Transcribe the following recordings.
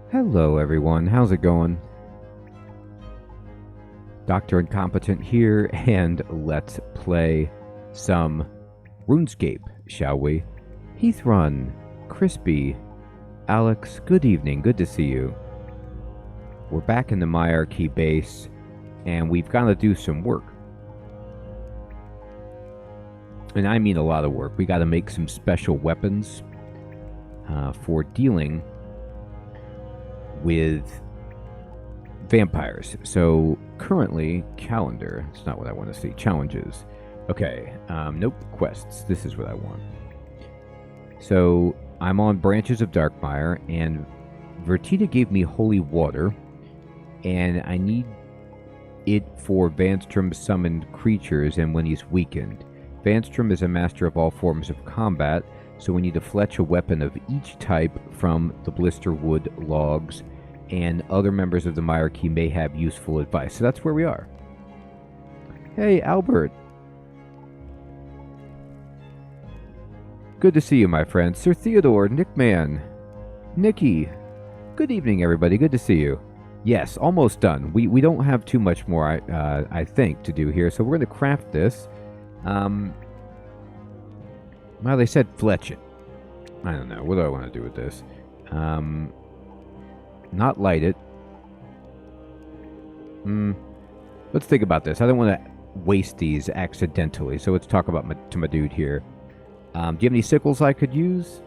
Hello everyone, how's it going? Dr. Incompetent here, and let's play some RuneScape, shall we? Heathrun, Crispy, Alex, good evening, good to see you. We're back in the Myarchy base, and we've got to do some work. And I mean a lot of work. We got to make some special weapons for dealing with vampires. So currently, calendar. It's not what I want to see. Challenges. Okay. Nope. Quests. This is what I want. So I'm on Branches of Darkmeyer, and Vertita gave me holy water, and I need it for Vanstrom summoned creatures and when he's weakened. Vanstrom is a master of all forms of combat, so we need to fletch a weapon of each type from the blisterwood logs, and other members of the Myarchy may have useful advice. So that's where we are. Hey, Albert. Good to see you, my friend. Sir Theodore, Nickman, Nikki. Good evening, everybody. Good to see you. Yes, almost done. We don't have too much more, I think, to do here. So we're going to craft this. Well, they said fletch it. I don't know. What do I want to do with this? Not light it. Let's think about this. I don't want to waste these accidentally. So let's talk about my dude here. Do you have any sickles I could use?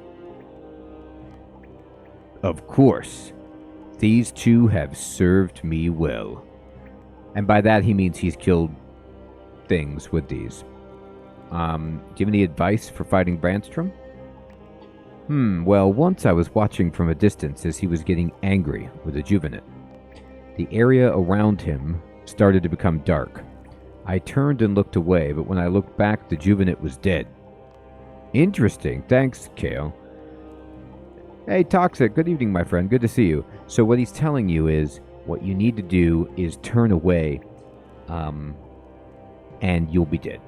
Of course. These two have served me well. And by that he means he's killed things with these. Do you have any advice for fighting Brandstrom? Well, once I was watching from a distance as he was getting angry with a Juvenate. The area around him started to become dark. I turned and looked away, but when I looked back, the Juvenate was dead. Interesting. Thanks, Kale. Hey, Toxic. Good evening, my friend. Good to see you. So what he's telling you is what you need to do is turn away, and you'll be dead.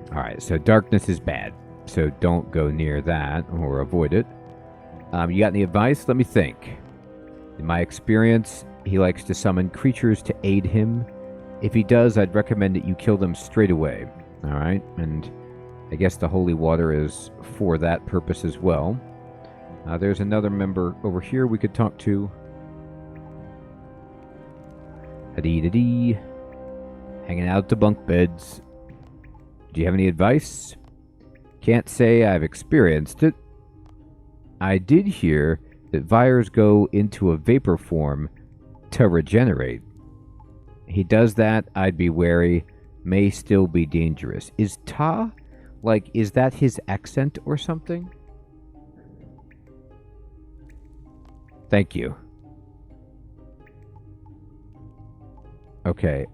Alright, so darkness is bad. So don't go near that or avoid it. You got any advice? Let me think. In my experience, he likes to summon creatures to aid him. If he does, I'd recommend that you kill them straight away. Alright, and I guess the holy water is for that purpose as well. There's another member over here we could talk to. Adee-da-dee. Hanging out at the bunk beds. Do you have any advice? Can't say I've experienced it. I did hear that Vyres go into a vapor form to regenerate. He does that, I'd be wary. May still be dangerous. Is Ta? Like, is that his accent or something? Thank you. Okay,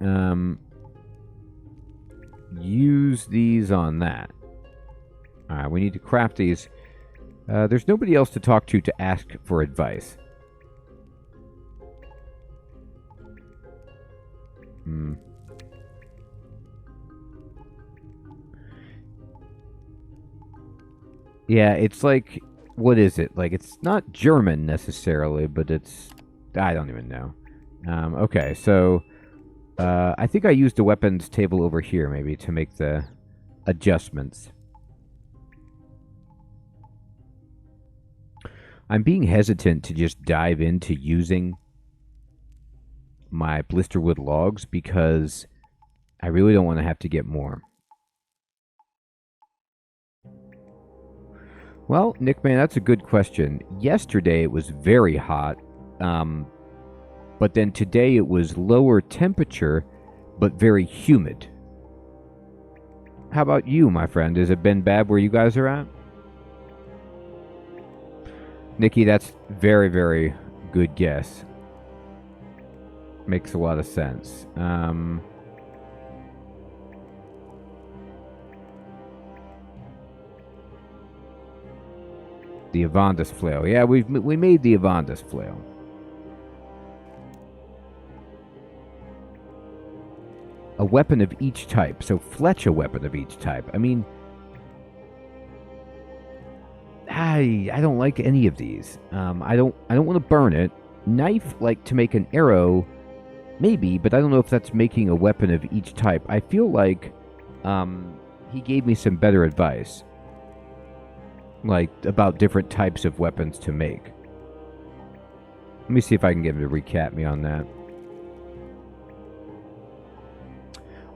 use these on that. Alright, we need to craft these. There's nobody else to talk to ask for advice. Yeah, it's like, what is it? Like, it's not German necessarily, but it's, I don't even know. Okay, so I think I used the weapons table over here maybe to make the adjustments. I'm being hesitant to just dive into using my blisterwood logs because I really don't want to have to get more. Well, Nickman, that's a good question. Yesterday it was very hot, but then today it was lower temperature, but very humid. How about you, my friend? Has it been bad where you guys are at? Nikki, that's very, very good guess. Makes a lot of sense. The Avandus flail. Yeah, we made the Avandus flail. A weapon of each type. So fletch a weapon of each type. I mean, I don't like any of these. I don't want to burn it. Knife, like to make an arrow, maybe, but I don't know if that's making a weapon of each type. I feel like he gave me some better advice, like about different types of weapons to make. Let me see if I can get him to recap me on that.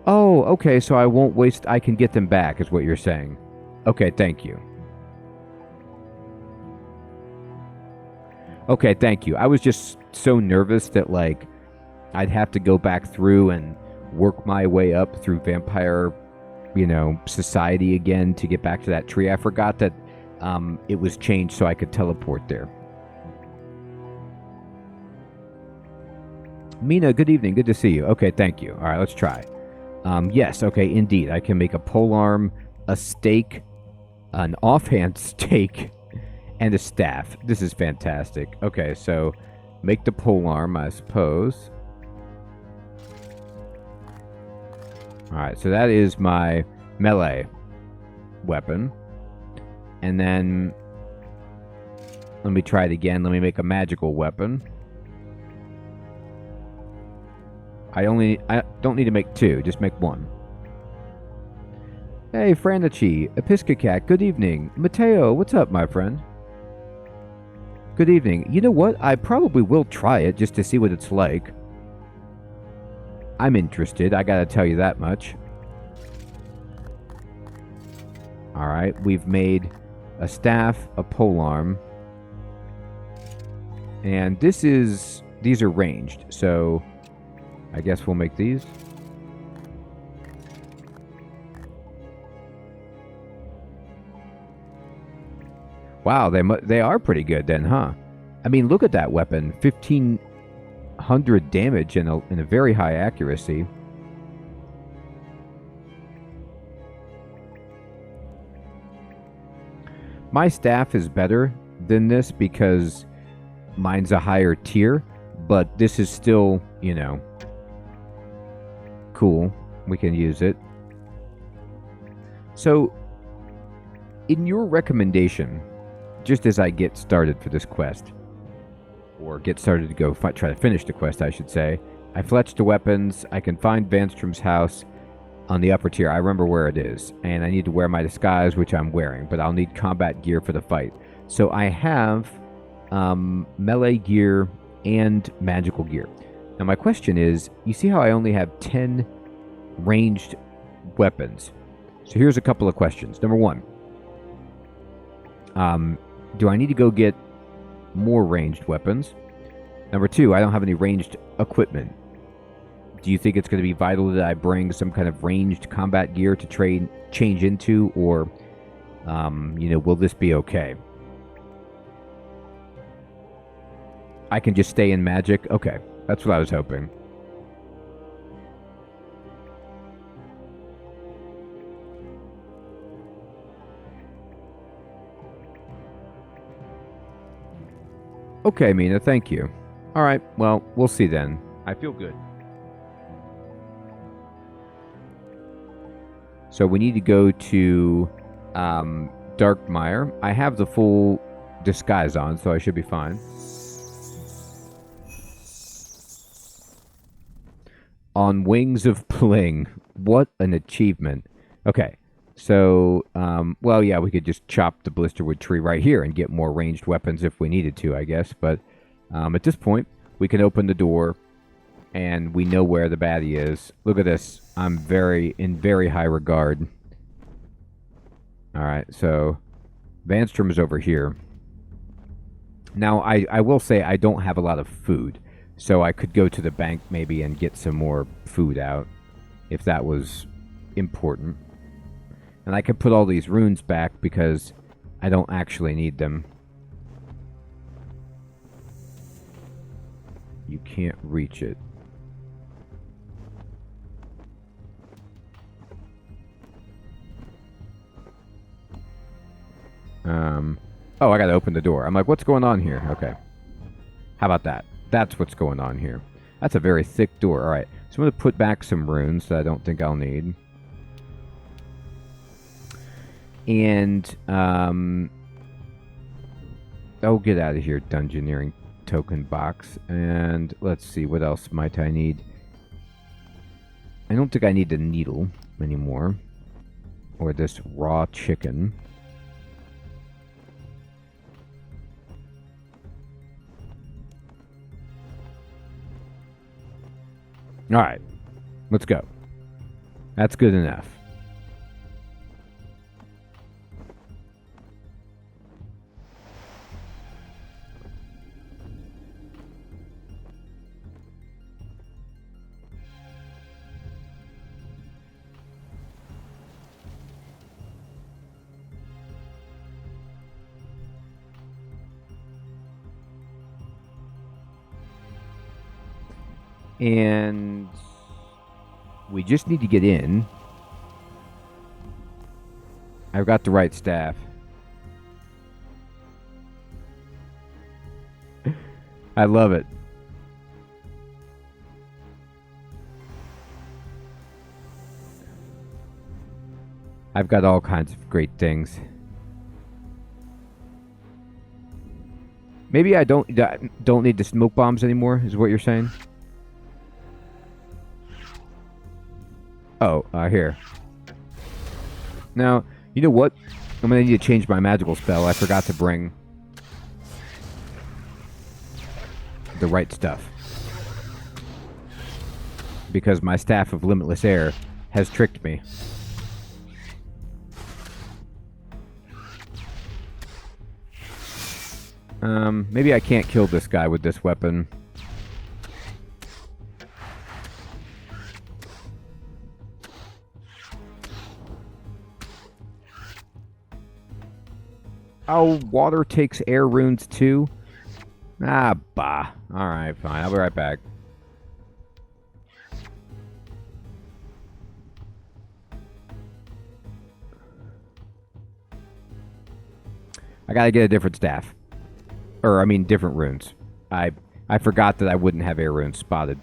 Oh, okay, so I won't waste... I can get them back, is what you're saying. Okay, thank you. Okay, thank you. I was just so nervous that, like, I'd have to go back through and work my way up through vampire, you know, society again to get back to that tree. I forgot that it was changed so I could teleport there. Mina, good evening. Good to see you. Okay, thank you. All right, let's try. Yes, okay, indeed. I can make a polearm, a stake, an offhand stake, and a staff. This is fantastic. Okay, so make the polearm, I suppose. Alright, so that is my melee weapon. And then, let me try it again. Let me make a magical weapon. I don't need to make two, just make one. Hey, Franici, Episcocat, good evening. Mateo, what's up, my friend? Good evening. You know what? I probably will try it just to see what it's like. I'm interested, I gotta tell you that much. Alright, we've made a staff, a polearm. And these are ranged, so I guess we'll make these. Wow, they are pretty good then, huh? I mean, look at that weapon. 1,500 damage and a very high accuracy. My staff is better than this because mine's a higher tier, but this is still, you know, cool. We can use it. So, in your recommendation, just as I get started for this quest, or get started to go try to finish the quest, I should say, I fletched the weapons. I can find Vanstrom's house on the upper tier. I remember where it is, and I need to wear my disguise, which I'm wearing, but I'll need combat gear for the fight. So I have melee gear and magical gear. Now my question is, you see how I only have 10 ranged weapons? So here's a couple of questions. Number one, do I need to go get more ranged weapons? Number two, I don't have any ranged equipment. Do you think it's going to be vital that I bring some kind of ranged combat gear to change into, or, you know, will this be okay? I can just stay in magic? Okay, that's what I was hoping. Okay, Mina, thank you. Alright, well, we'll see then. I feel good. So we need to go to Darkmeyer. I have the full disguise on, so I should be fine. On Wings of Pling. What an achievement. Okay, so, well, yeah, we could just chop the blisterwood tree right here and get more ranged weapons if we needed to, I guess. But at this point, we can open the door, and we know where the baddie is. Look at this. I'm in very high regard. Alright, so Vanstrom is over here. Now, I will say I don't have a lot of food, so I could go to the bank maybe and get some more food out, if that was important. And I could put all these runes back because I don't actually need them. You can't reach it. Oh, I gotta open the door. I'm like, what's going on here? Okay. How about that? That's what's going on here. That's a very thick door. Alright, so I'm gonna put back some runes that I don't think I'll need. And, Oh, get out of here, dungeoneering token box. And let's see, what else might I need? I don't think I need the needle anymore. Or this raw chicken. Alright, let's go. That's good enough. And we just need to get in. I've got the right staff. I love it. I've got all kinds of great things. Maybe I don't need the smoke bombs anymore, is what you're saying? Oh, here. Now, you know what? I'm going to need to change my magical spell. I forgot to bring the right stuff. Because my Staff of Limitless Air has tricked me. Maybe I can't kill this guy with this weapon. Oh, water takes air runes too? Ah, bah. Alright, fine. I'll be right back. I gotta get a different staff. Or, I mean, different runes. I forgot that I wouldn't have air runes spotted.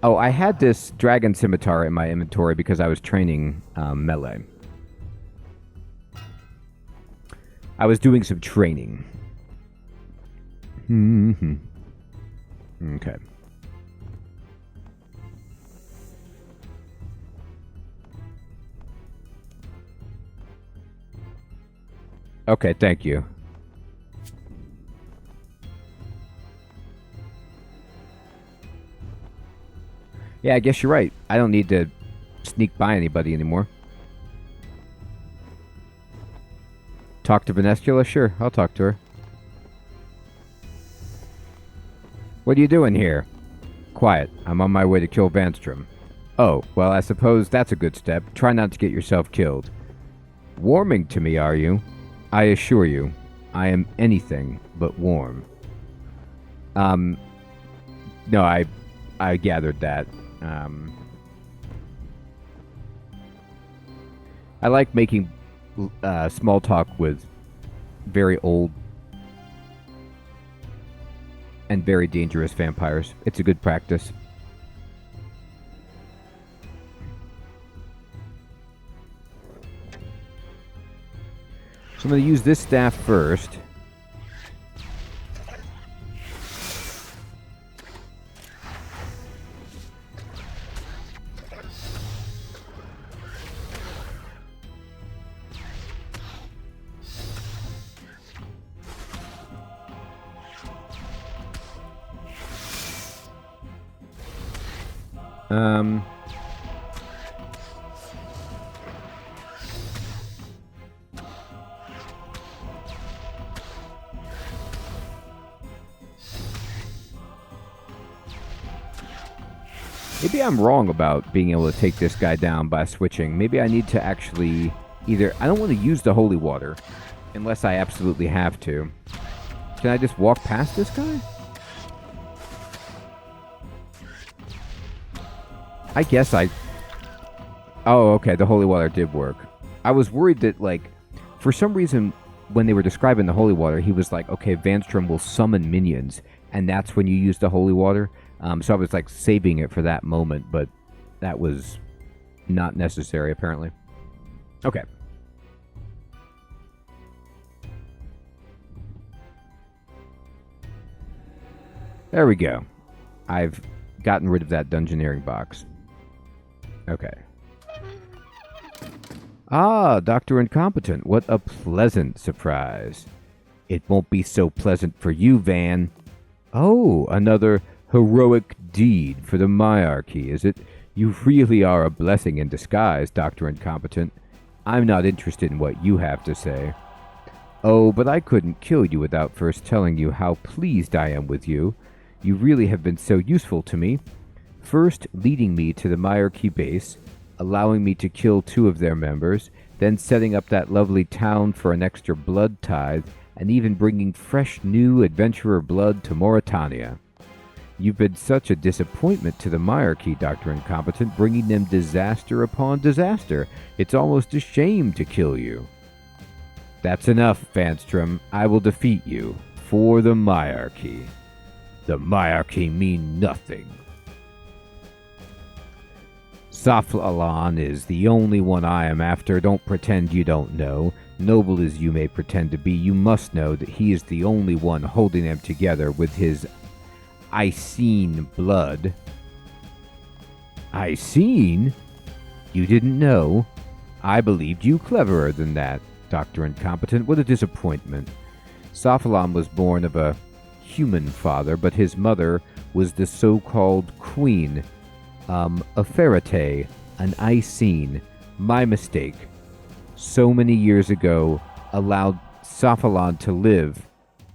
Oh, I had this dragon scimitar in my inventory because I was training melee. I was doing some training. Okay. Okay, thank you. Yeah, I guess you're right. I don't need to sneak by anybody anymore. Talk to Venescula? Sure, I'll talk to her. What are you doing here? Quiet. I'm on my way to kill Vanstrom. Oh, well, I suppose that's a good step. Try not to get yourself killed. Warming to me, are you? I assure you, I am anything but warm. No, I gathered that. I like making small talk with very old and very dangerous vampires. It's a good practice. So I'm going to use this staff first. Maybe I'm wrong about being able to take this guy down by switching. Maybe I need to actually either... I don't want to use the holy water unless I absolutely have to. Can I just walk past this guy? I guess I... Oh, okay, the holy water did work. I was worried that, like, for some reason, when they were describing the holy water, he was like, okay, Vanstrom will summon minions, and that's when you use the holy water. So I was, like, saving it for that moment, but that was not necessary, apparently. Okay. There we go. I've gotten rid of that dungeoneering box. Okay. Ah, Dr. Incompetent. What a pleasant surprise. It won't be so pleasant for you, Van. Oh, another heroic deed for the Myarchy, is it? You really are a blessing in disguise, Dr. Incompetent. I'm not interested in what you have to say. Oh, but I couldn't kill you without first telling you how pleased I am with you. You really have been so useful to me. First, leading me to the Myarchy base, allowing me to kill 2 of their members, then setting up that lovely town for an extra blood tithe, and even bringing fresh new adventurer blood to Mauritania. You've been such a disappointment to the Myarchy, Dr. Incompetent, bringing them disaster upon disaster. It's almost a shame to kill you. That's enough, Vanstrom. I will defeat you. For the Myarchy. The Myarchy mean nothing. Saflalan is the only one I am after. Don't pretend you don't know. Noble as you may pretend to be, you must know that he is the only one holding them together with his Icene blood. Icene? You didn't know? I believed you cleverer than that, Dr. Incompetent. What a disappointment. Saflalan was born of a human father, but his mother was the so-called queen. A Ferrite, an Icene. My mistake. So many years ago, allowed Saflalan to live,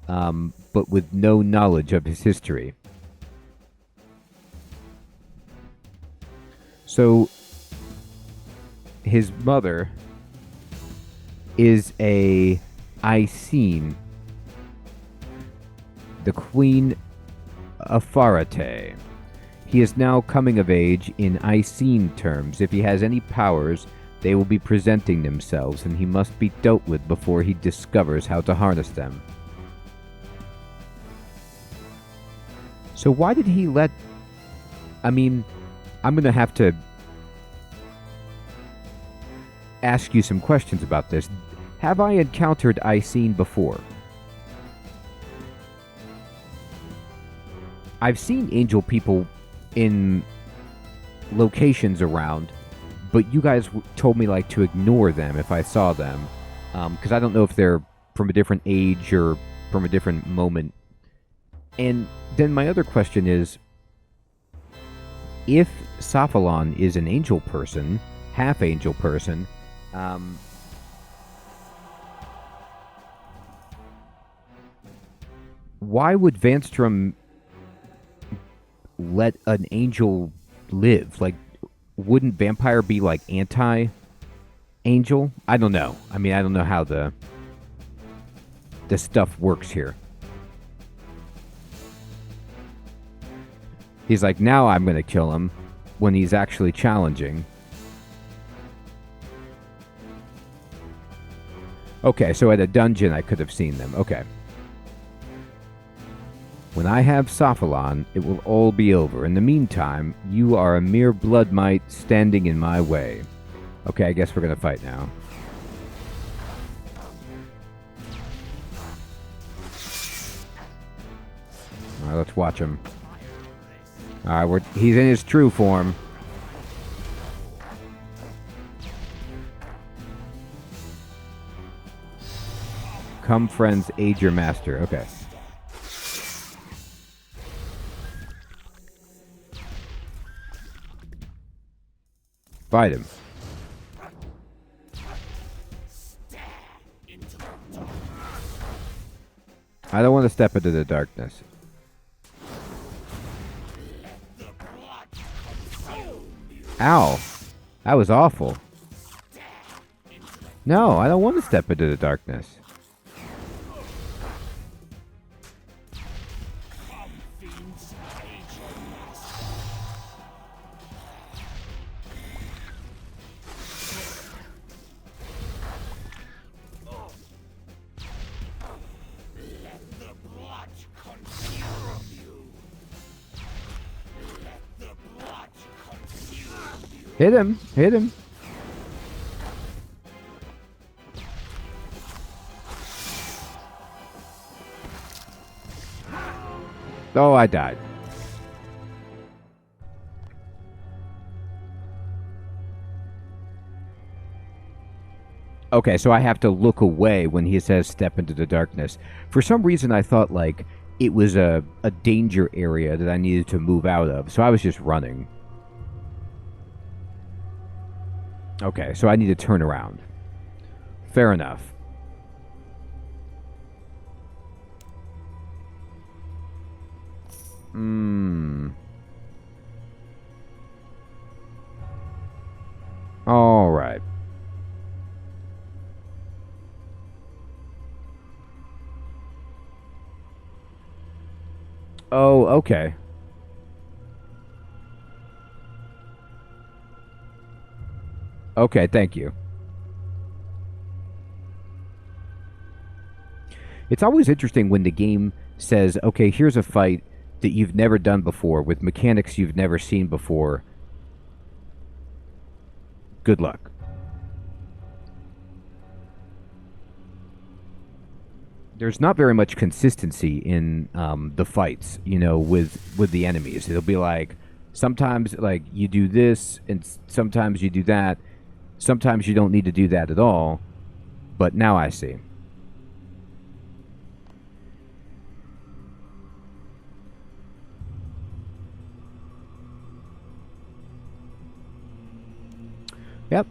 but with no knowledge of his history. So, his mother is a Icene, the Queen of Farate. He is now coming of age in Icene terms. If he has any powers, they will be presenting themselves, and he must be dealt with before he discovers how to harness them. So why did he let... I mean, I'm going to have to ask you some questions about this. Have I encountered Icene before? I've seen angel people in locations around, but you guys told me like to ignore them if I saw them, because I don't know if they're from a different age or from a different moment. And then my other question is, if Saflalan is an angel person, half angel person, why would Vanstrom let an angel live? Like, wouldn't Vampire be like anti-angel? I don't know. I mean, I don't know how the stuff works here. He's like, now I'm going to kill him when he's actually challenging. Okay, so at a dungeon I could have seen them. Okay. When I have Saflalan, it will all be over. In the meantime, you are a mere blood mite standing in my way. Okay, I guess we're going to fight now. Alright, let's watch him. Alright, he's in his true form. Come, friends, aid your master. Okay. Fight him. I don't want to step into the darkness. Ow. That was awful. No, I don't want to step into the darkness. Hit him. Hit him. Oh, I died. Okay, so I have to look away when he says step into the darkness. For some reason, I thought, like, it was a danger area that I needed to move out of, so I was just running. Okay, so I need to turn around. Fair enough. All right. Oh, okay. Okay, thank you. It's always interesting when the game says, okay, here's a fight that you've never done before with mechanics you've never seen before. Good luck. There's not very much consistency in the fights, you know, with the enemies. It'll be like, sometimes, like, you do this, and sometimes you do that. Sometimes you don't need to do that at all. But now I see. Yep.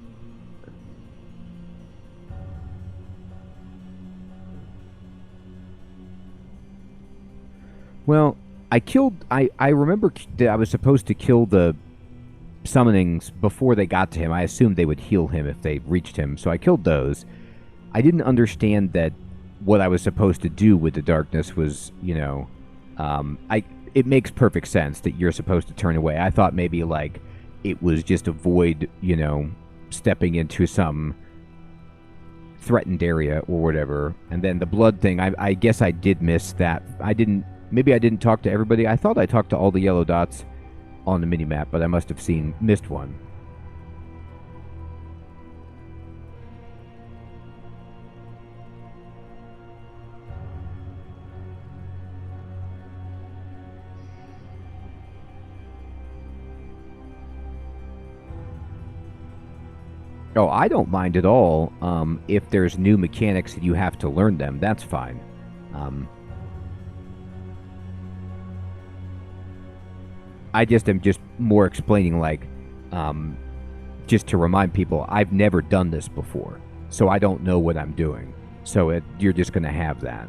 Well, I remember that I was supposed to kill the summonings before they got to him. I assumed they would heal him if they reached him, so I killed those. I didn't understand that what I was supposed to do with the darkness was, you know, it makes perfect sense that you're supposed to turn away. I thought maybe, like, it was just avoid, you know, stepping into some threatened area or whatever. And then the blood thing, I guess I did miss that. Maybe I didn't talk to everybody. I thought I talked to all the yellow dots on the minimap, but I must have missed one. Oh, I don't mind at all. If there's new mechanics and you have to learn them, that's fine. I just am just more explaining, like, just to remind people, I've never done this before, so I don't know what I'm doing. So you're just going to have that.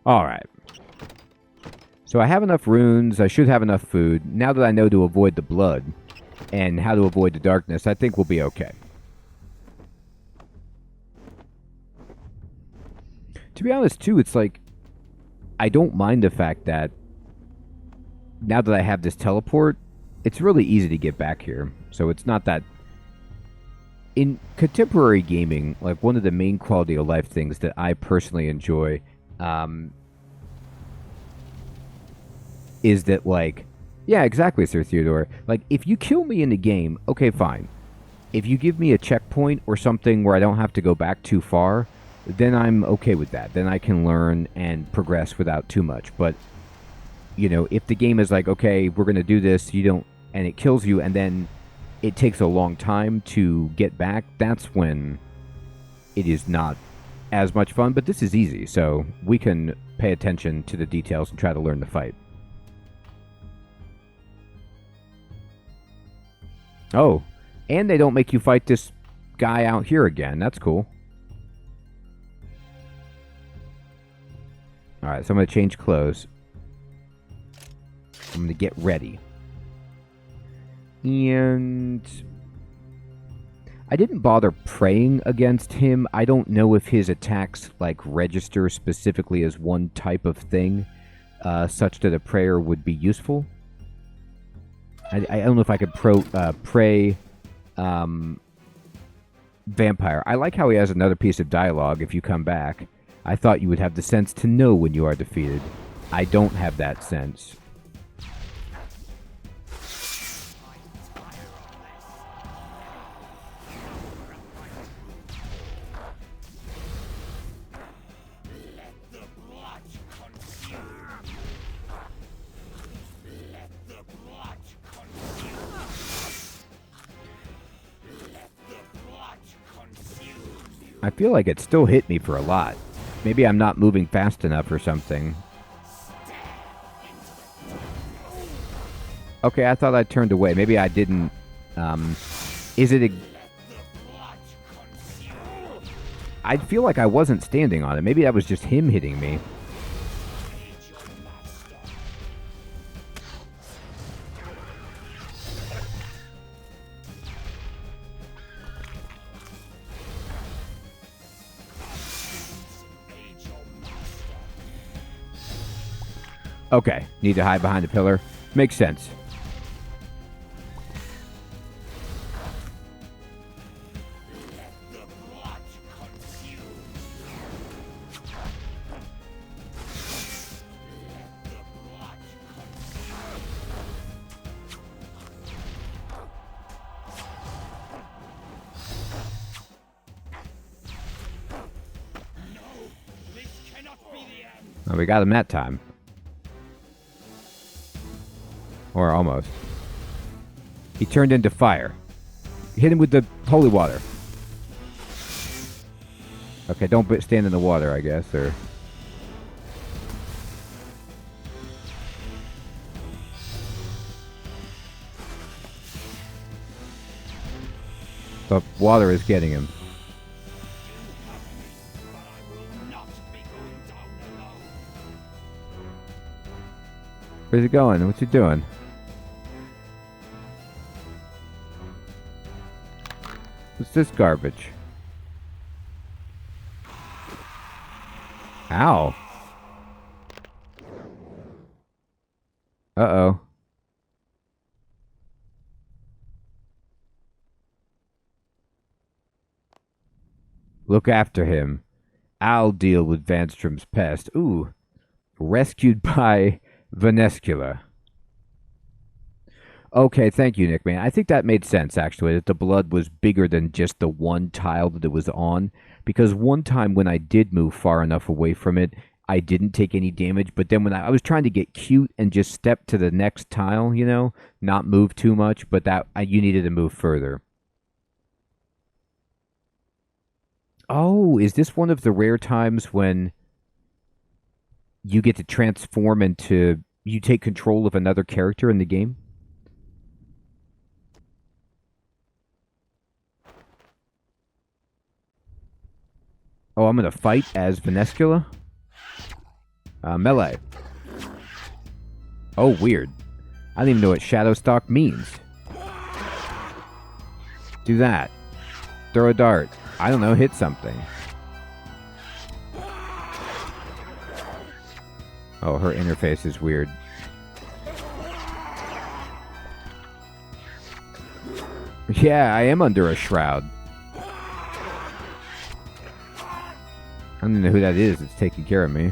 Alright. So I have enough runes. I should have enough food. Now that I know to avoid the blood and how to avoid the darkness, I think we'll be okay. To be honest, too, it's like, I don't mind the fact that now that I have this teleport, it's really easy to get back here. So it's not that... In contemporary gaming, like, one of the main quality of life things that I personally enjoy is that, like, yeah, exactly, Sir Theodore. Like, if you kill me in the game, okay, fine. If you give me a checkpoint or something where I don't have to go back too far, then I'm okay with that. Then I can learn and progress without too much. But, you know, if the game is like, okay, we're going to do this, and it kills you, and then it takes a long time to get back, that's when it is not as much fun. But this is easy, so we can pay attention to the details and try to learn the fight. Oh, and they don't make you fight this guy out here again. That's cool. Alright, so I'm going to change clothes. I'm going to get ready. And I didn't bother praying against him. I don't know if his attacks like register specifically as one type of thing, such that a prayer would be useful. I don't know if I could pray Vampire. I like how he has another piece of dialogue if you come back. I thought you would have the sense to know when you are defeated. I don't have that sense. I feel like it still hit me for a lot. Maybe I'm not moving fast enough or something. Okay, I thought I turned away. Maybe I didn't. Is it I feel like I wasn't standing on it. Maybe that was just him hitting me. Okay, need to hide behind a pillar. Makes sense. Well, we got him that time. Or almost. He turned into fire. Hit him with the holy water. Okay, don't stand in the water, I guess, or... The water is getting him. Where's he going? What's he doing? What's this garbage? Ow. Uh-oh. Look after him. I'll deal with Vanstrom's pest. Ooh. Rescued by Vanescula. Okay, thank you, Nick, man. I think that made sense, actually, that the blood was bigger than just the one tile that it was on. Because one time when I did move far enough away from it, I didn't take any damage. But then when I was trying to get cute and just step to the next tile, you know, not move too much, but you needed to move further. Oh, is this one of the rare times when you get to transform into... You take control of another character in the game? Oh, I'm going to fight as Vanescula? Melee. Oh, weird. I don't even know what Shadowstalk means. Do that. Throw a dart. I don't know, hit something. Oh, her interface is weird. Yeah, I am under a shroud. I don't even know who that is that's taking care of me.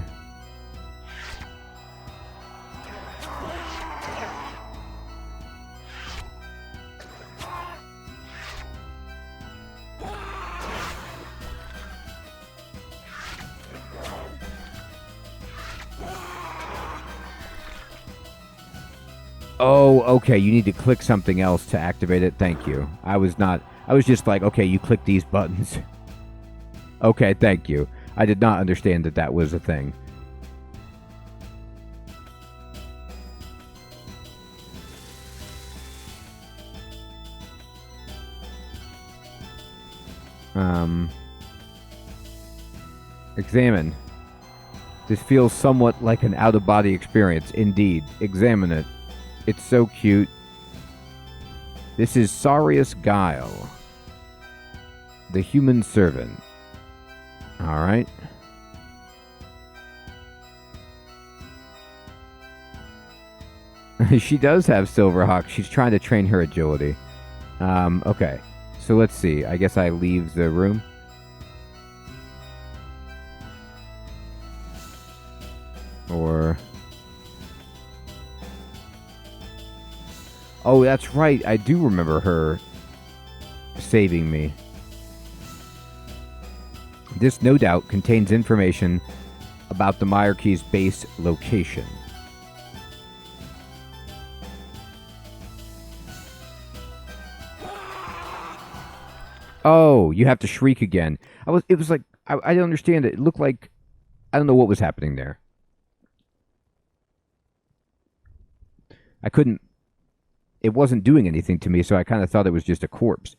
Oh, okay, you need to click something else to activate it. Thank you. I was just like, okay, you click these buttons. Okay, thank you. I did not understand that that was a thing. Examine. This feels somewhat like an out-of-body experience. Indeed. Examine it. It's so cute. This is Sarius Guile. The human servant. Alright. She does have Silverhawk. She's trying to train her agility. Okay. So let's see. I guess I leave the room. Or... Oh, that's right. I do remember her saving me. This no doubt contains information about the Myarchy's base location. Oh, you have to shriek again. It was like, I didn't understand it. It looked like, I don't know what was happening there. I couldn't, it wasn't doing anything to me, so I kind of thought it was just a corpse.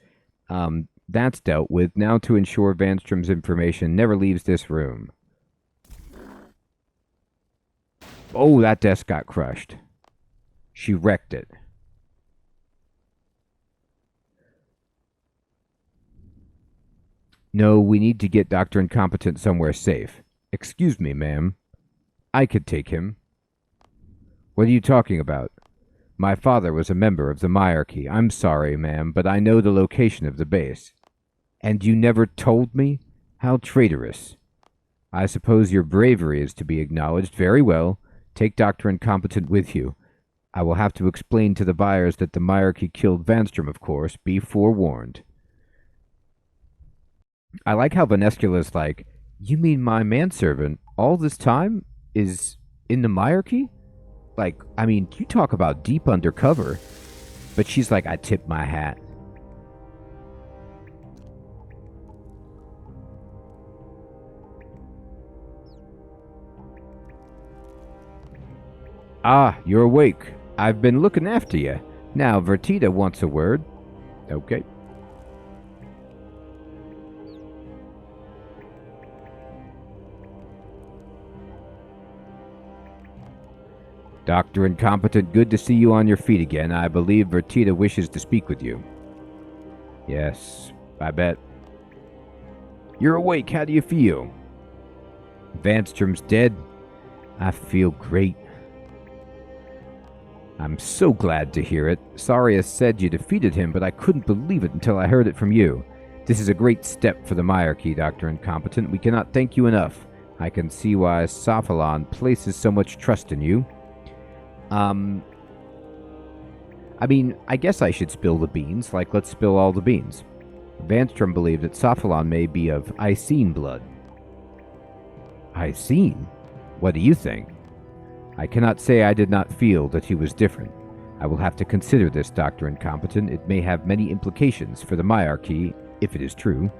That's dealt with. Now to ensure Vanstrom's information never leaves this room. Oh, that desk got crushed. She wrecked it. No, we need to get Dr. Incompetent somewhere safe. Excuse me, ma'am. I could take him. What are you talking about? My father was a member of the Myarchy. I'm sorry, ma'am, but I know the location of the base. And you never told me? How traitorous. I suppose your bravery is to be acknowledged. Very well. Take Dr. Incompetent with you. I will have to explain to the buyers that the Myarchy killed Vanstrom, of course. Be forewarned. I like how Vanescula's like, you mean my manservant all this time is in the Myarchy? Like, I mean, you talk about deep undercover. But she's like, I tip my hat. Ah, you're awake. I've been looking after you. Now, Vertita wants a word. Okay. Dr. Incompetent, good to see you on your feet again. I believe Vertita wishes to speak with you. Yes, I bet. You're awake. How do you feel? Vanstrom's dead. I feel great. I'm so glad to hear it. Saria said you defeated him, but I couldn't believe it until I heard it from you. This is a great step for the Myarchy, Dr. Incompetent. We cannot thank you enough. I can see why Sophalon places so much trust in you. I mean, I guess I should spill the beans. Like, let's spill all the beans. Vanstrom believed that Sophalon may be of Icene blood. Icene? What do you think? I cannot say I did not feel that he was different. I will have to consider this, Dr. Incompetent. It may have many implications for the Myarchy, if it is true.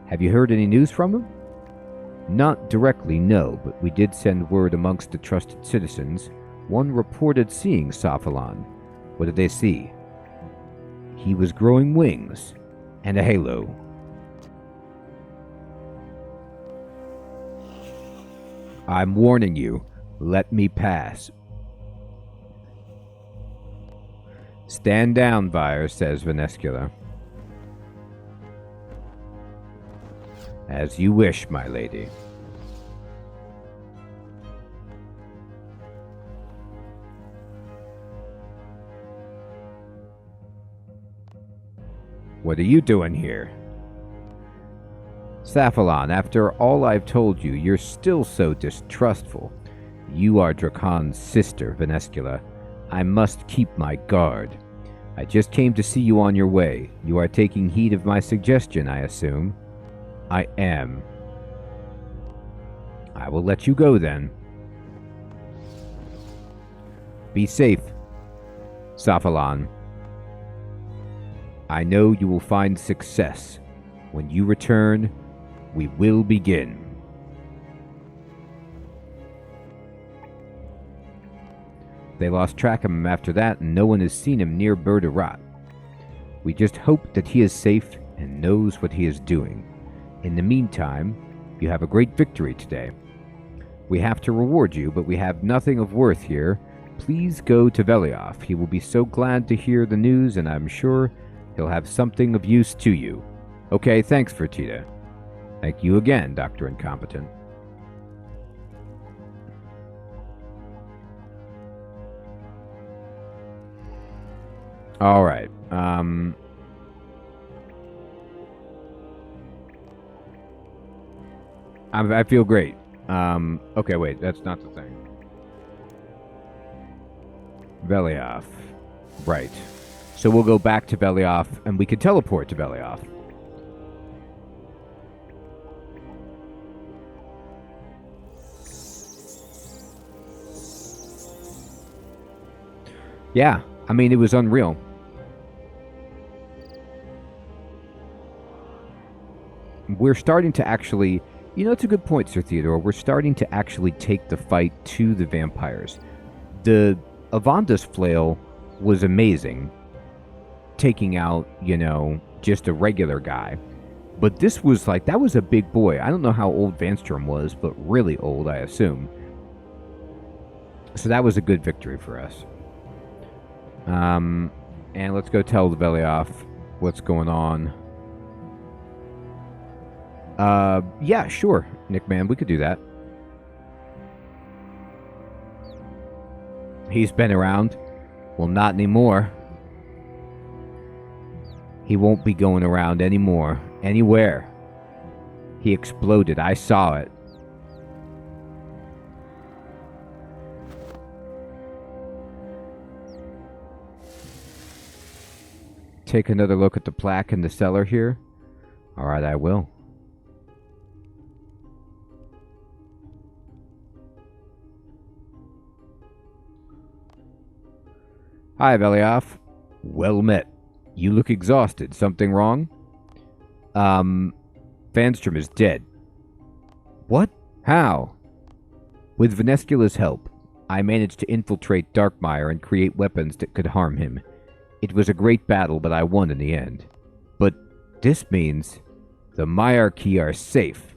Have you heard any news from him? Not directly, no, but we did send word amongst the trusted citizens. One reported seeing Sophalon. What did they see? He was growing wings and a halo. I'm warning you. Let me pass. Stand down, Vyre, says Vanescula. As you wish, my lady. What are you doing here? Sophalon, after all I've told you, you're still so distrustful. You are Dracon's sister, Vanescula. I must keep my guard. I just came to see you on your way. You are taking heed of my suggestion, I assume. I am. I will let you go then. Be safe, Sophalon. I know you will find success. When you return, we will begin. They lost track of him after that, and no one has seen him near Burderat. We just hope that he is safe and knows what he is doing. In the meantime, you have a great victory today. We have to reward you, but we have nothing of worth here. Please go to Velioff. He will be so glad to hear the news, and I'm sure he'll have something of use to you. Okay, thanks, Fertita. Thank you again, Dr. Incompetent. All right. I feel great. Okay, wait, that's not the thing. Velioff. Right. So we'll go back to Velioff, and we can teleport to Velioff. Yeah, I mean, it was unreal. We're starting to actually... You know, it's a good point, Sir Theodore. We're starting to actually take the fight to the vampires. The Avanda's flail was amazing, taking out, you know, just a regular guy. But this was like, that was a big boy. I don't know how old Vampyrium was, but really old, I assume. So that was a good victory for us. And let's go tell the Velioff what's going on. Yeah, sure, Nick Man, we could do that. He's been around. Well, not anymore. He won't be going around anymore. Anywhere. He exploded. I saw it. Take another look at the plaque in the cellar here. Alright, I will. Hi, Velioff. Well met. You look exhausted. Something wrong? Vampyrium is dead. What? How? With Venescula's help, I managed to infiltrate Darkmeyer and create weapons that could harm him. It was a great battle, but I won in the end. But this means the Myarchy are safe.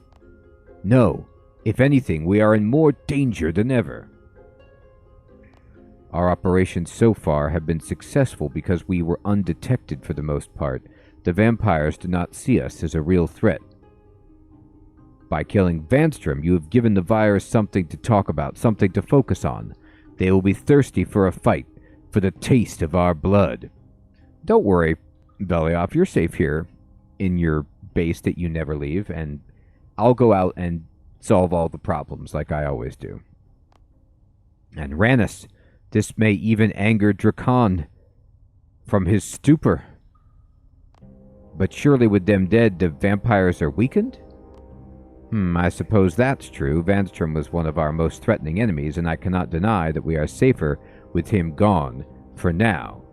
No, if anything, we are in more danger than ever. Our operations so far have been successful because we were undetected for the most part. The vampires do not see us as a real threat. By killing Vampyrium, you have given the virus something to talk about, something to focus on. They will be thirsty for a fight, for the taste of our blood. Don't worry, Velioff, you're safe here in your base that you never leave, and I'll go out and solve all the problems like I always do. And Ranus, this may even anger Drakon from his stupor. But surely with them dead, the vampires are weakened? I suppose that's true. Vampyrium was one of our most threatening enemies, and I cannot deny that we are safer with him gone, for now.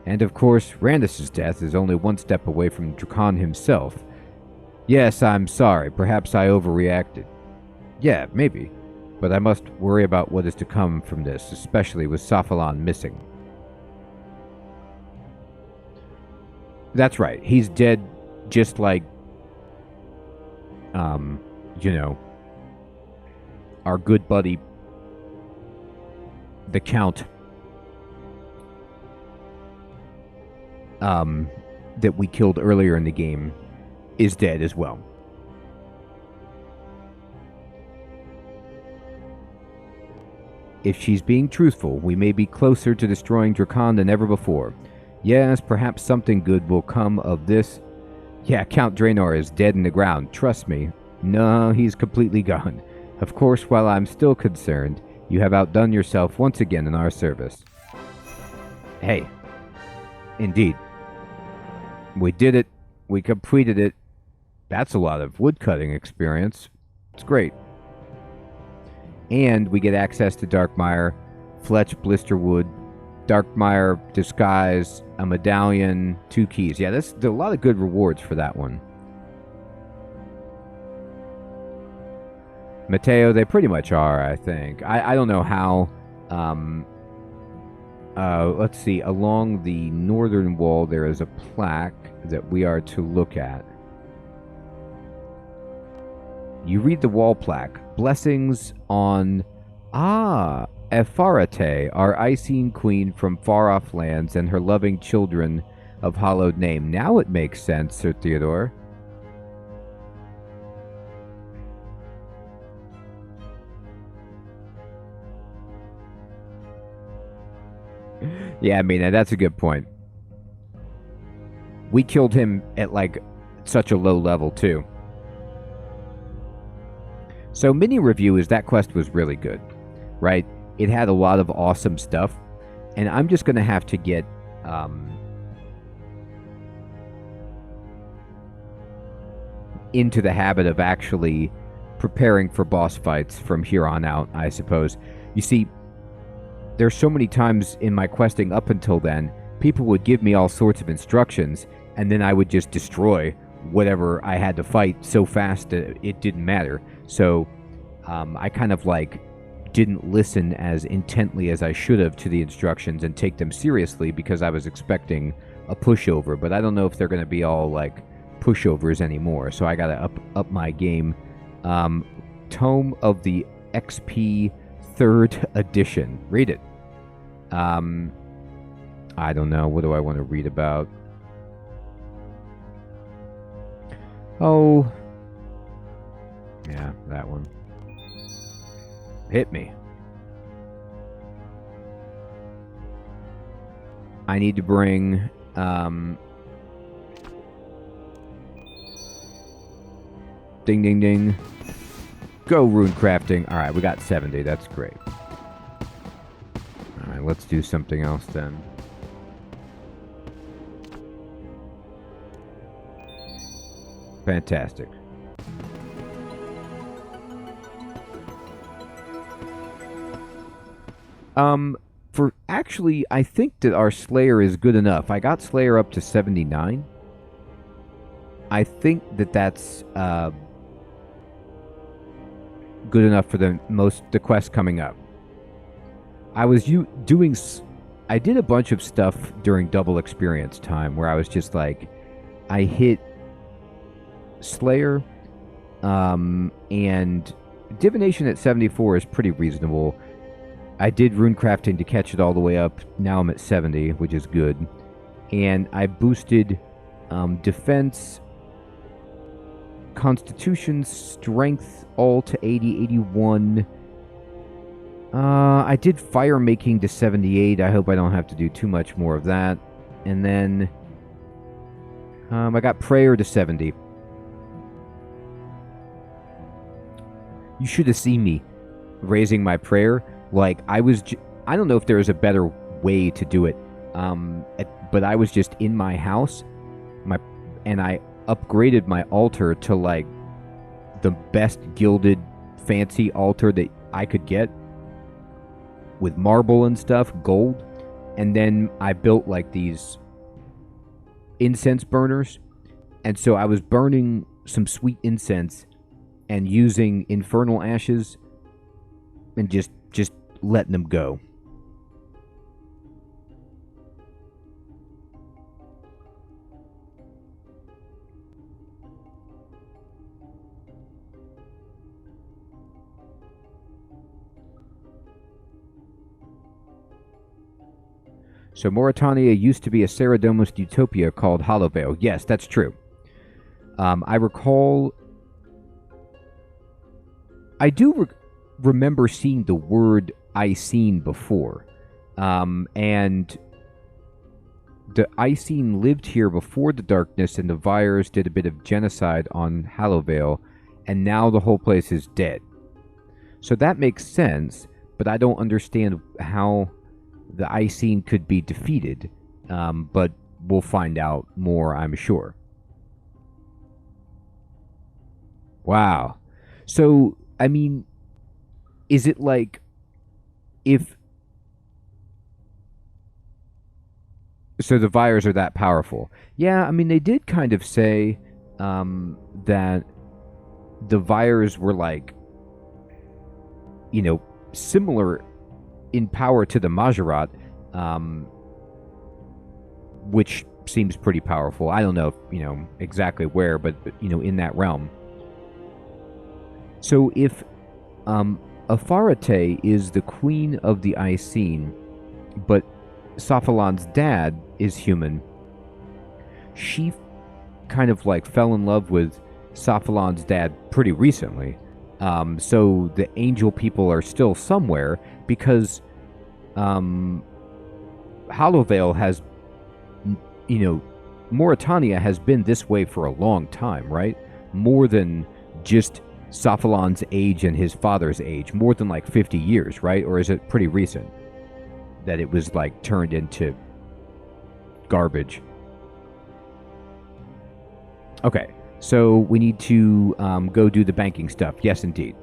And of course, Randus' death is only one step away from Drakon himself. Yes, I'm sorry. Perhaps I overreacted. Yeah, maybe. But I must worry about what is to come from this, especially with Sophalon missing. That's right. He's dead just like, you know, our good buddy, the Count, that we killed earlier in the game, is dead as well. If she's being truthful, we may be closer to destroying Drakon than ever before. Yes, perhaps something good will come of this. Yeah, Count Draenor is dead in the ground, trust me. No, he's completely gone. Of course, while I'm still concerned, you have outdone yourself once again in our service. Hey, indeed. We did it. We completed it. That's a lot of woodcutting experience. It's great. And we get access to Darkmeyer, Fletch Blisterwood, Darkmeyer Disguise, a medallion, 2 keys. Yeah, there's a lot of good rewards for that one. Mateo, they pretty much are, I think. I don't know how. Let's see. Along the northern wall, there is a plaque that we are to look at. You read the wall plaque. Blessings on Efarate, our Icene queen from far-off lands, and her loving children of hallowed name. Now it makes sense, Sir Theodore. Yeah, I mean, that's a good point. We killed him at, like, such a low level, too. So, mini review is that quest was really good, right? It had a lot of awesome stuff. And I'm just going to have to get... into the habit of actually preparing for boss fights from here on out, I suppose. You see, there's so many times in my questing up until then, people would give me all sorts of instructions, and then I would just destroy whatever I had to fight so fast that it didn't matter. So I kind of like didn't listen as intently as I should have to the instructions and take them seriously because I was expecting a pushover. But I don't know if they're going to be all like pushovers anymore, so I gotta up my game. Tome of the XP 3rd edition. Read it. I don't know. What do I want to read about? Oh. Yeah, that one. Hit me. I need to bring... Ding, ding, ding. Go, rune crafting. All right, we got 70. That's great. All right, let's do something else then. Fantastic. For actually, I think that our Slayer is good enough. I got Slayer up to 79. I think that that's good enough for the quest coming up. I was I did a bunch of stuff during double experience time where I was just like, I hit Slayer, and Divination at 74 is pretty reasonable. I did rune crafting to catch it all the way up. Now I'm at 70, which is good. And I boosted defense, Constitution, Strength, all to 80, 81. I did fire making to 78. I hope I don't have to do too much more of that. And then I got prayer to 70. You should have seen me raising my prayer. Like, I don't know if there is a better way to do it. But I was just in my house, and I upgraded my altar to like the best gilded fancy altar that I could get with marble and stuff, gold. And then I built like these incense burners. And so I was burning some sweet incense and using infernal ashes and just letting them go. So Mauritania used to be a Saradomist utopia called Hollowvale. Yes, that's true. I recall... I do remember seeing the word Icene before. And the Icene lived here before the darkness, and the Vyres did a bit of genocide on Hollowvale, and now the whole place is dead. So that makes sense, but I don't understand how the Icene could be defeated. But we'll find out more, I'm sure. Wow. So, I mean, is it like if... So the Vyres are that powerful? Yeah, I mean, they did kind of say that the Vyres were like, you know, similar in power to the Majorat, which seems pretty powerful. I don't know, if, you know, exactly where, but you know, in that realm. So if Afarate is the queen of the Icene, but Safalan's dad is human, she kind of like fell in love with Sophalon's dad pretty recently. So the angel people are still somewhere because Hollowvale has, Mauritania has been this way for a long time, right? More than just Sophalon's age and his father's age, more than like 50 years, right? Or is it pretty recent that it was like turned into garbage? Okay, so we need to go do the banking stuff. Yes, indeed.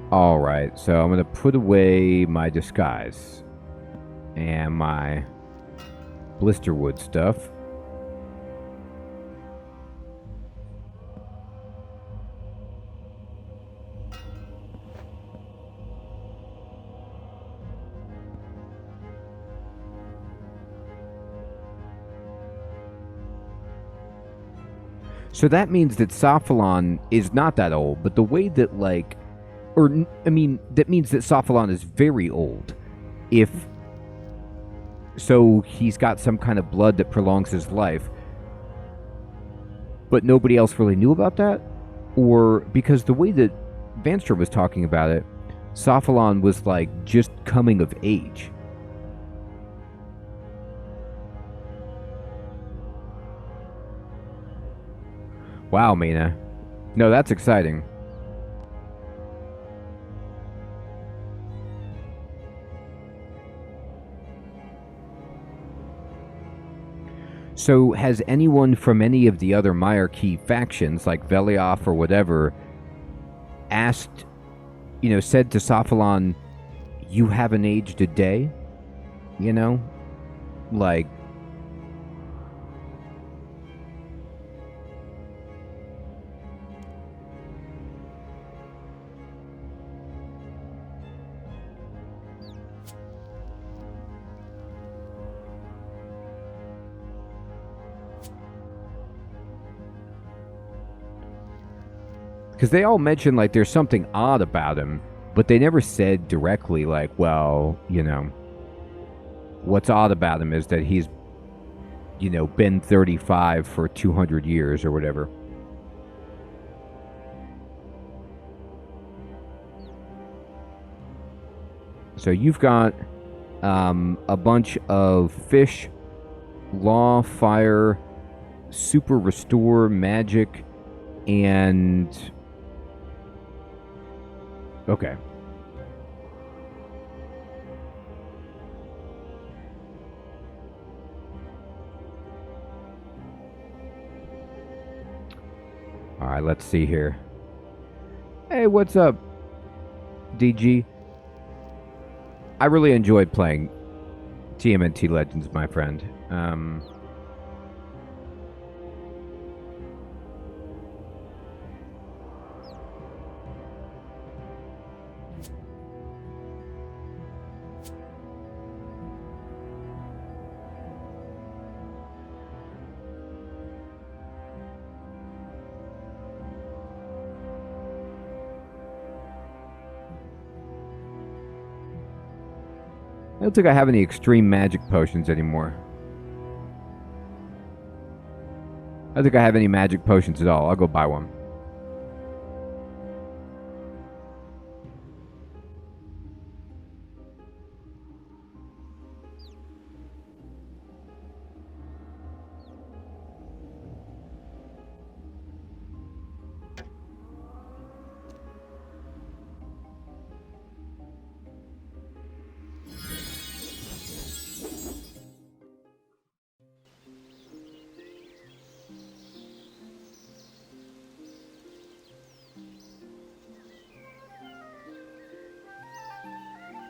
Alright, so I'm going to put away my disguise and my blisterwood stuff. So that means that Sophalon is not that old, but the way that that means that Sophalon is very old. So he's got some kind of blood that prolongs his life. But nobody else really knew about that? Or because the way that Vanstra was talking about it, Sophalon was like just coming of age. Wow, Mina. No, that's exciting. So, has anyone from any of the other Myarkey factions, like Velioff or whatever, asked, said to Sophalon, you haven't aged a day? Like... Because they all mentioned, like, there's something odd about him, but they never said directly, like, well, what's odd about him is that he's, been 35 for 200 years or whatever. So you've got a bunch of fish, law, fire, super restore, magic, and... Okay. Alright, let's see here. Hey, what's up, DG? I really enjoyed playing TMNT Legends, my friend. I don't think I have any extreme magic potions anymore. I don't think I have any magic potions at all. I'll go buy one.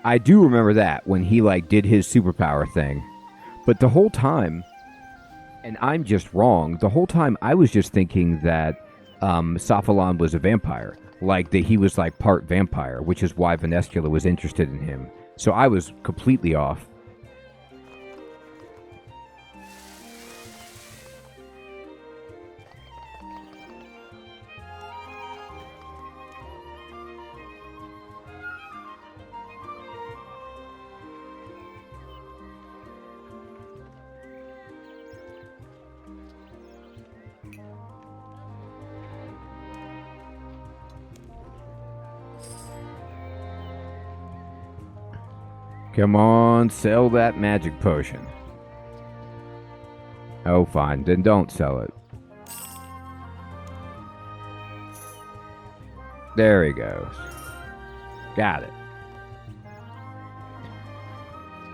I do remember that when he like did his superpower thing. But the whole time, And I'm just wrong. The whole time I was just thinking that Sophalon was a vampire. Like that he was like part vampire, which is why Vanescula was interested in him. So I was completely off. Come on, sell that magic potion. Oh, fine. Then don't sell it. There he goes. Got it.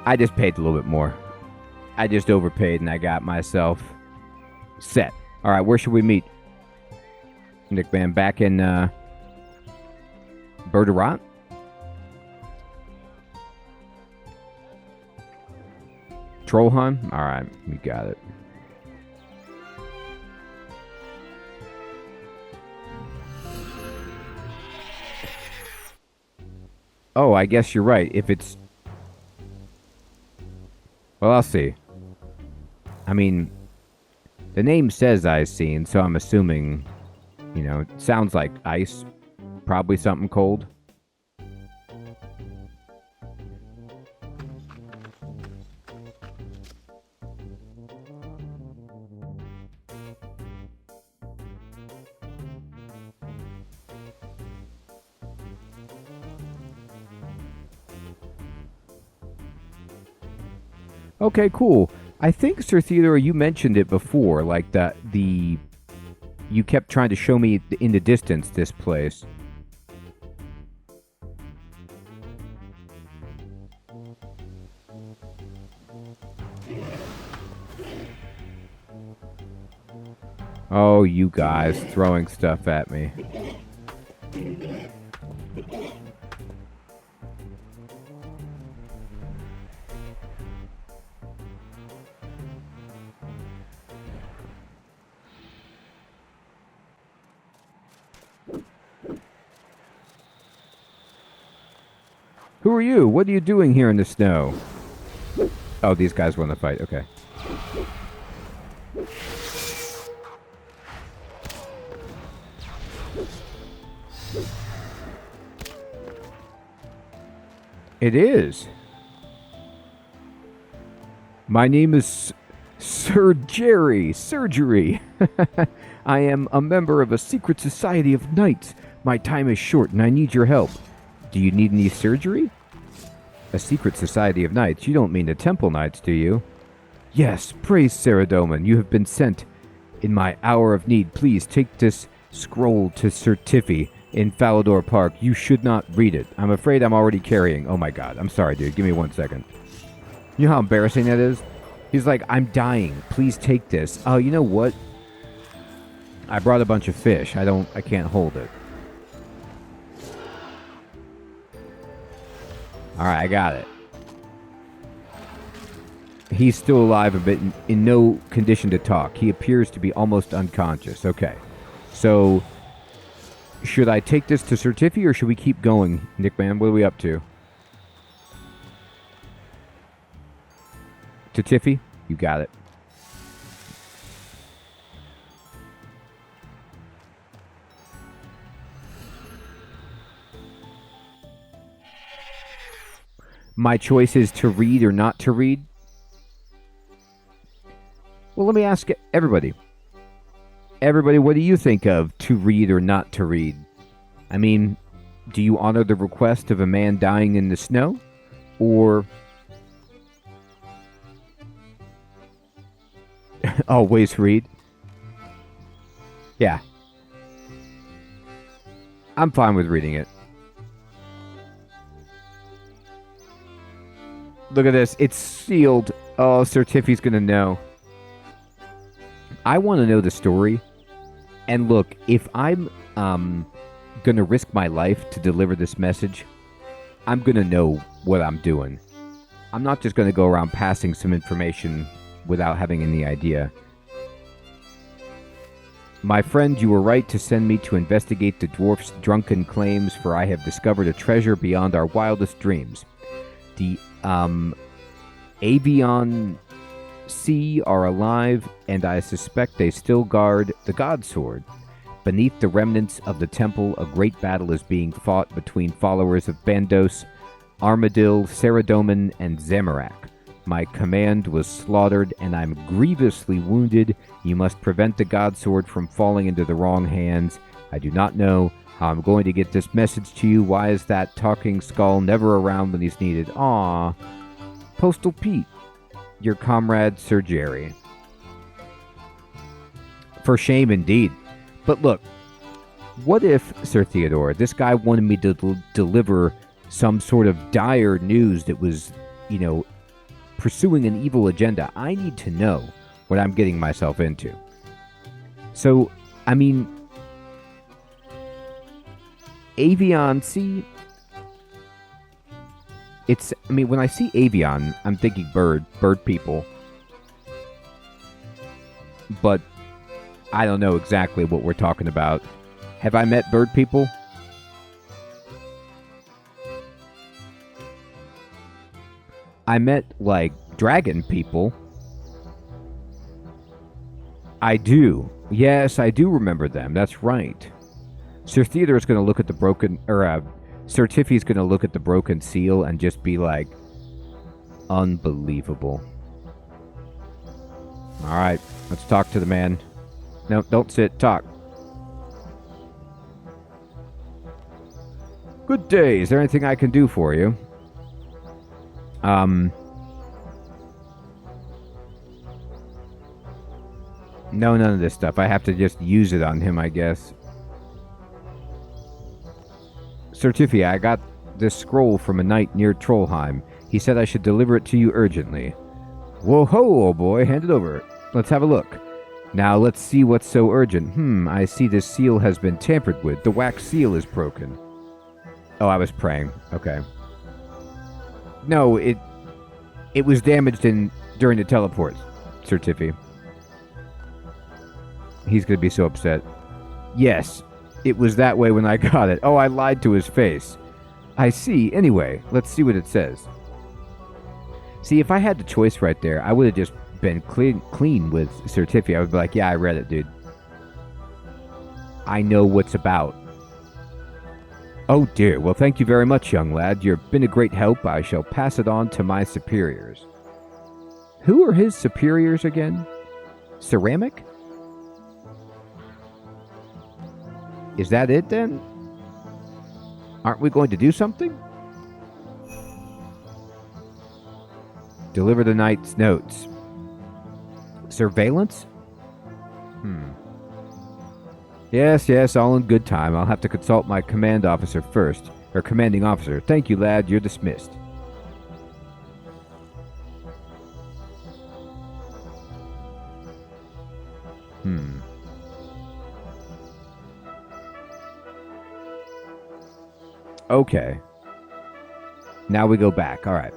I just paid a little bit more. I just overpaid and I got myself set. Alright, where should we meet? Nick Man, back in Bergerot? Trollheim? Alright, we got it. Oh, I guess you're right. If it's... Well, I'll see. I mean, the name says Icene, so I'm assuming, you know, it sounds like ice. Probably something cold. Okay, cool. I think, Sir Theodore, you mentioned it before, like the you kept trying to show me in the distance this place. Oh, you guys throwing stuff at me. Who are you? What are you doing here in the snow? Oh, these guys want to fight. Okay. It is. My name is Sir Jerry Surgery. I am a member of a secret society of knights. My time is short and I need your help. Do you need any surgery? A secret society of knights? You don't mean the Temple Knights, do you? Yes, praise Saradomin. You have been sent in my hour of need. Please take this scroll to Sir Tiffy in Falador Park. You should not read it. I'm afraid I'm already carrying. Oh my god. I'm sorry, dude. Give me 1 second. You know how embarrassing that is? He's like, I'm dying. Please take this. Oh, you know what? I brought a bunch of fish. I can't hold it. Alright, I got it. He's still alive, but in no condition to talk. He appears to be almost unconscious. Okay. So, should I take this to Sir Tiffy, or should we keep going? Nick Man, what are we up to? To Tiffy? You got it. My choice is to read or not to read? Well, let me ask everybody. Everybody, what do you think of to read or not to read? I mean, do you honor the request of a man dying in the snow? Or... always read? Yeah. I'm fine with reading it. Look at this. It's sealed. Oh, Sir Tiffy's gonna know. I want to know the story. And look, if I'm gonna risk my life to deliver this message, I'm gonna know what I'm doing. I'm not just gonna go around passing some information without having any idea. My friend, you were right to send me to investigate the dwarf's drunken claims, for I have discovered a treasure beyond our wildest dreams. The, Avion Sea are alive, and I suspect they still guard the God Sword. Beneath the remnants of the temple, a great battle is being fought between followers of Bandos, Armadil, Saradomin, and Zamorak. My command was slaughtered, and I'm grievously wounded. You must prevent the God Sword from falling into the wrong hands. I do not know how I'm going to get this message to you. Why is that talking skull never around when he's needed? Aw. Postal Pete. Your comrade, Sir Jerry. For shame indeed. But look, what if, Sir Theodore, this guy wanted me to deliver some sort of dire news that was, pursuing an evil agenda? I need to know what I'm getting myself into. So, Avion Sea, when I see Avion, I'm thinking bird people. But I don't know exactly what we're talking about. Have I met bird people? I met, dragon people. I do. Yes, I do remember them. That's right. Sir Theodore is going to look at the broken... Sir Tiffy's going to look at the broken seal and just be like, unbelievable. Alright, let's talk to the man. No, don't sit. Talk. Good day. Is there anything I can do for you? No, none of this stuff. I have to just use it on him, I guess. Sir Tiffy, I got this scroll from a knight near Trollheim. He said I should deliver it to you urgently. Whoa-ho, old boy. Hand it over. Let's have a look. Now, let's see what's so urgent. I see this seal has been tampered with. The wax seal is broken. Oh, I was praying. Okay. No, it was damaged during the teleport, Sir Tiffy. He's going to be so upset. Yes, it was that way when I got it. Oh, I lied to his face. I see. Anyway, let's see what it says. See, if I had the choice right there, I would have just been clean with Sir Tiffy. I would be like, yeah, I read it, dude. I know what's about. Oh dear. Well, thank you very much, young lad. You've been a great help. I shall pass it on to my superiors. Who are his superiors again? Ceramic? Is that it then? Aren't we going to do something? Deliver the knight's notes. Surveillance? Yes, all in good time. I'll have to consult my command officer first. Or commanding officer. Thank you, lad. You're dismissed. Okay. Now we go back. All right.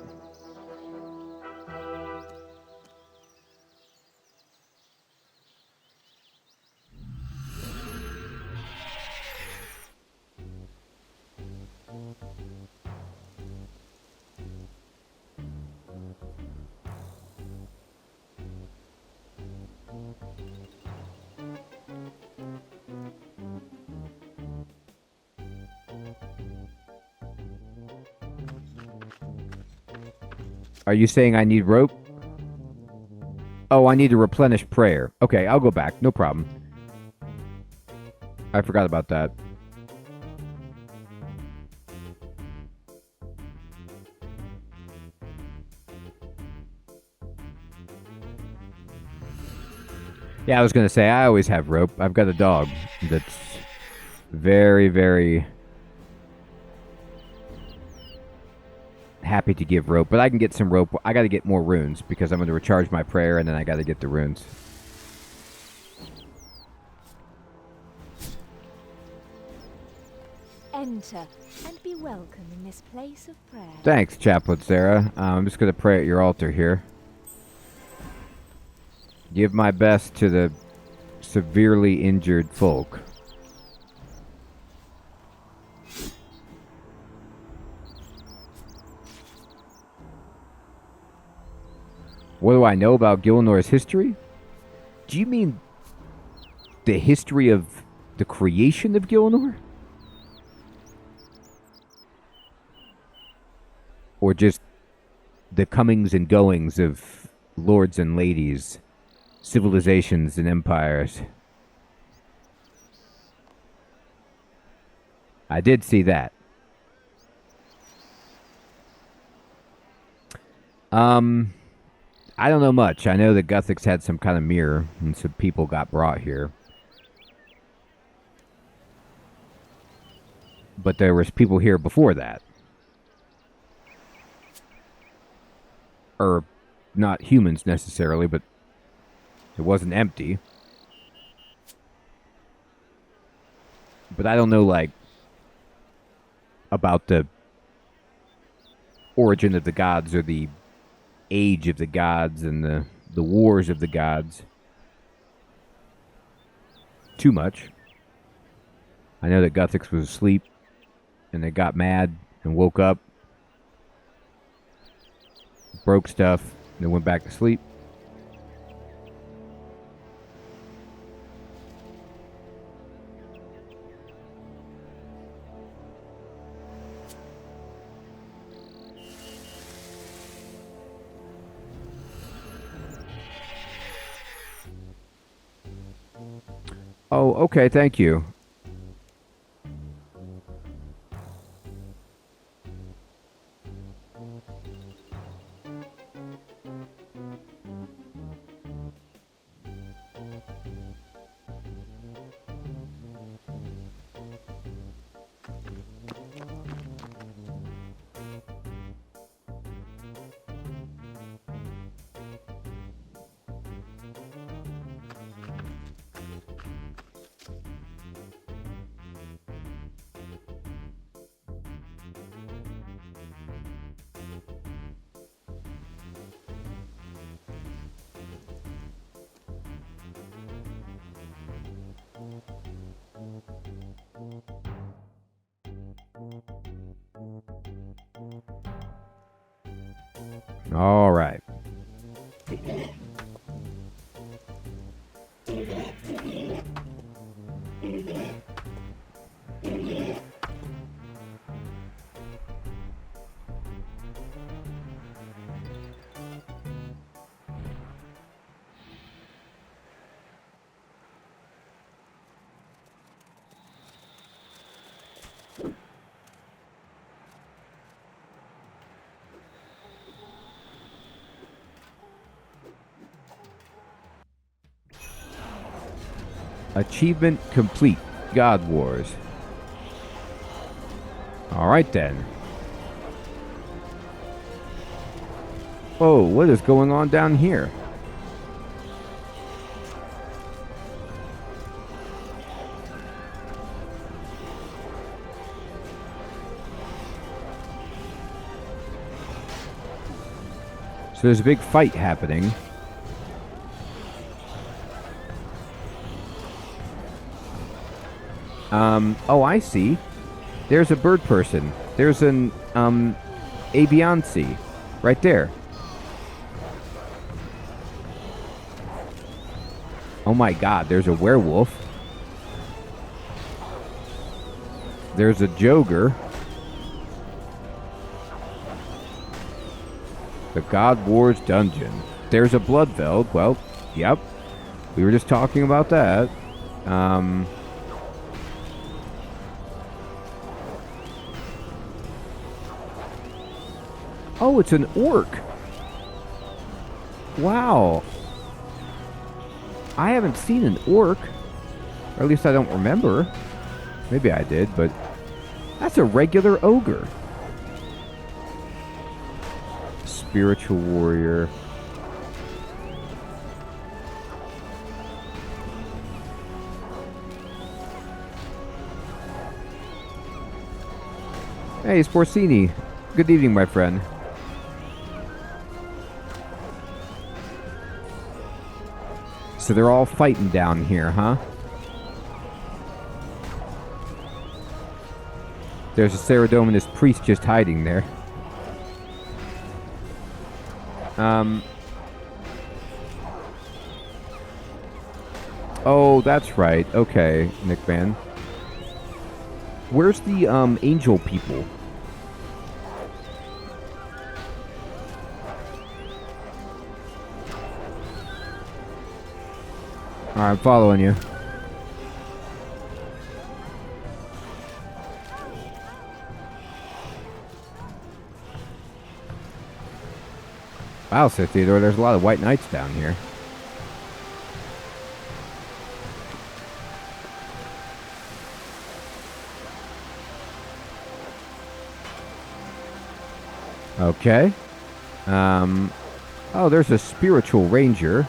Are you saying I need rope? Oh, I need to replenish prayer. Okay, I'll go back. No problem. I forgot about that. Yeah, I was going to say, I always have rope. I've got a dog that's very, very happy to give rope, but I can get some rope. I got to get more runes because I'm going to recharge my prayer, and then I got to get the runes. Enter and be welcome in this place of prayer. Thanks, Chaplain Sarah. I'm just going to pray at your altar here. Give my best to the severely injured folk. What do I know about Gilnor's history? Do you mean the history of the creation of Gilnor? Or just the comings and goings of lords and ladies, civilizations and empires? I did see that. I don't know much. I know that Guthix had some kind of mirror, and some people got brought here. But there was people here before that. Or, not humans necessarily, but it wasn't empty. But I don't know, like, about the origin of the gods or the age of the gods and the wars of the gods too much. I know that Guthix was asleep and they got mad and woke up, broke stuff, and then went back to sleep. Oh, okay, thank you. All right. Achievement complete. God Wars. Alright then. Oh, what is going on down here? So there's a big fight happening. Oh, I see. There's a bird person. There's an, Aviancy. Right there. Oh my god, there's a werewolf. There's a Joger. The God Wars Dungeon. There's a Bloodveld. Well, yep. We were just talking about that. Oh, it's an orc. Wow. I haven't seen an orc. Or at least I don't remember. Maybe I did, but that's a regular ogre. Spiritual warrior. Hey, Sporcini. Good evening, my friend. So they're all fighting down here, huh? There's a Cerdominus priest just hiding there. Oh, that's right. Okay, Nick Man. Where's the angel people? Alright, I'm following you. Wow, Sir Theodore, there's a lot of white knights down here. Okay. Oh, there's a spiritual ranger.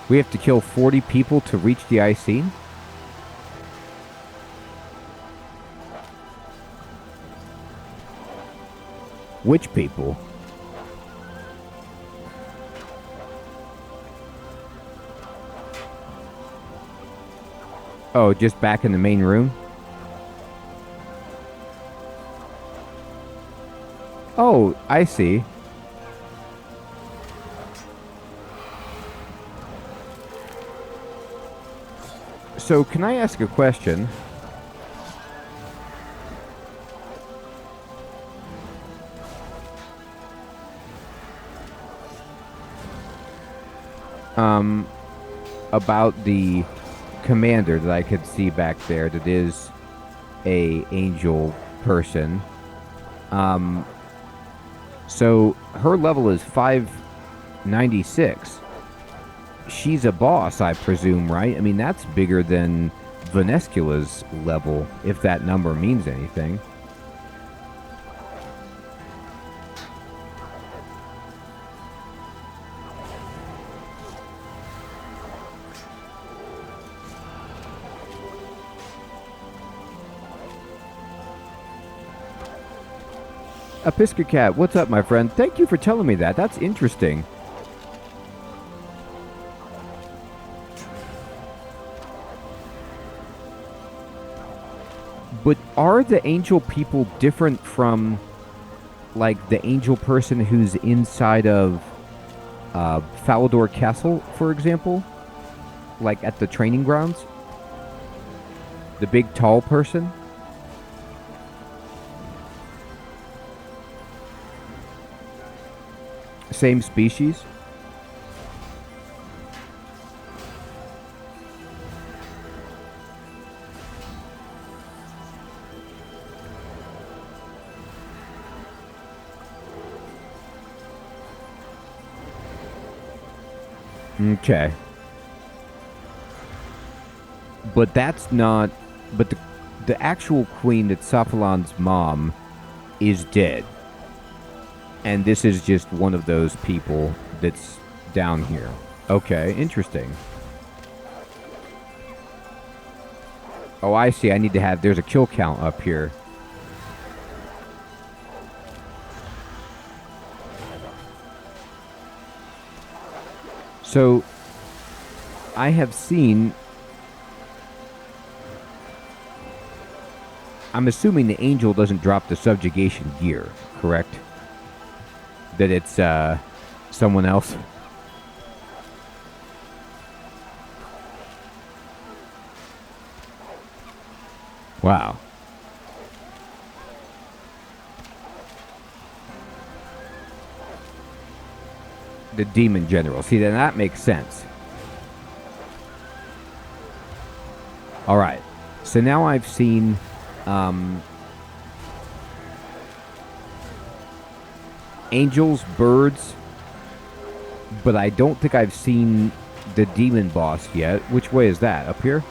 We have to kill 40 people to reach the IC? Which people? Oh, just back in the main room? Oh, I see. So, can I ask a question? About the commander that I could see back there that is a angel person. So her level is 596. She's a boss, I presume, right? I mean, that's bigger than Vanescula's level, if that number means anything. Episcocat, what's up, my friend? Thank you for telling me that. That's interesting. But are the angel people different from, like, the angel person who's inside of Falador Castle, for example? Like, at the training grounds? The big, tall person? Same species? Okay. But that's not... But the actual queen that's Safalan's mom is dead. And this is just one of those people that's down here. Okay, interesting. Oh, I see. I need to have... There's a kill count up here. So, I have seen... I'm assuming the angel doesn't drop the subjugation gear, correct? That it's someone else. Wow. The demon general. See, then that makes sense. All right. So now I've seen... angels, birds, but I don't think I've seen the demon boss yet. Which way is that? Up here?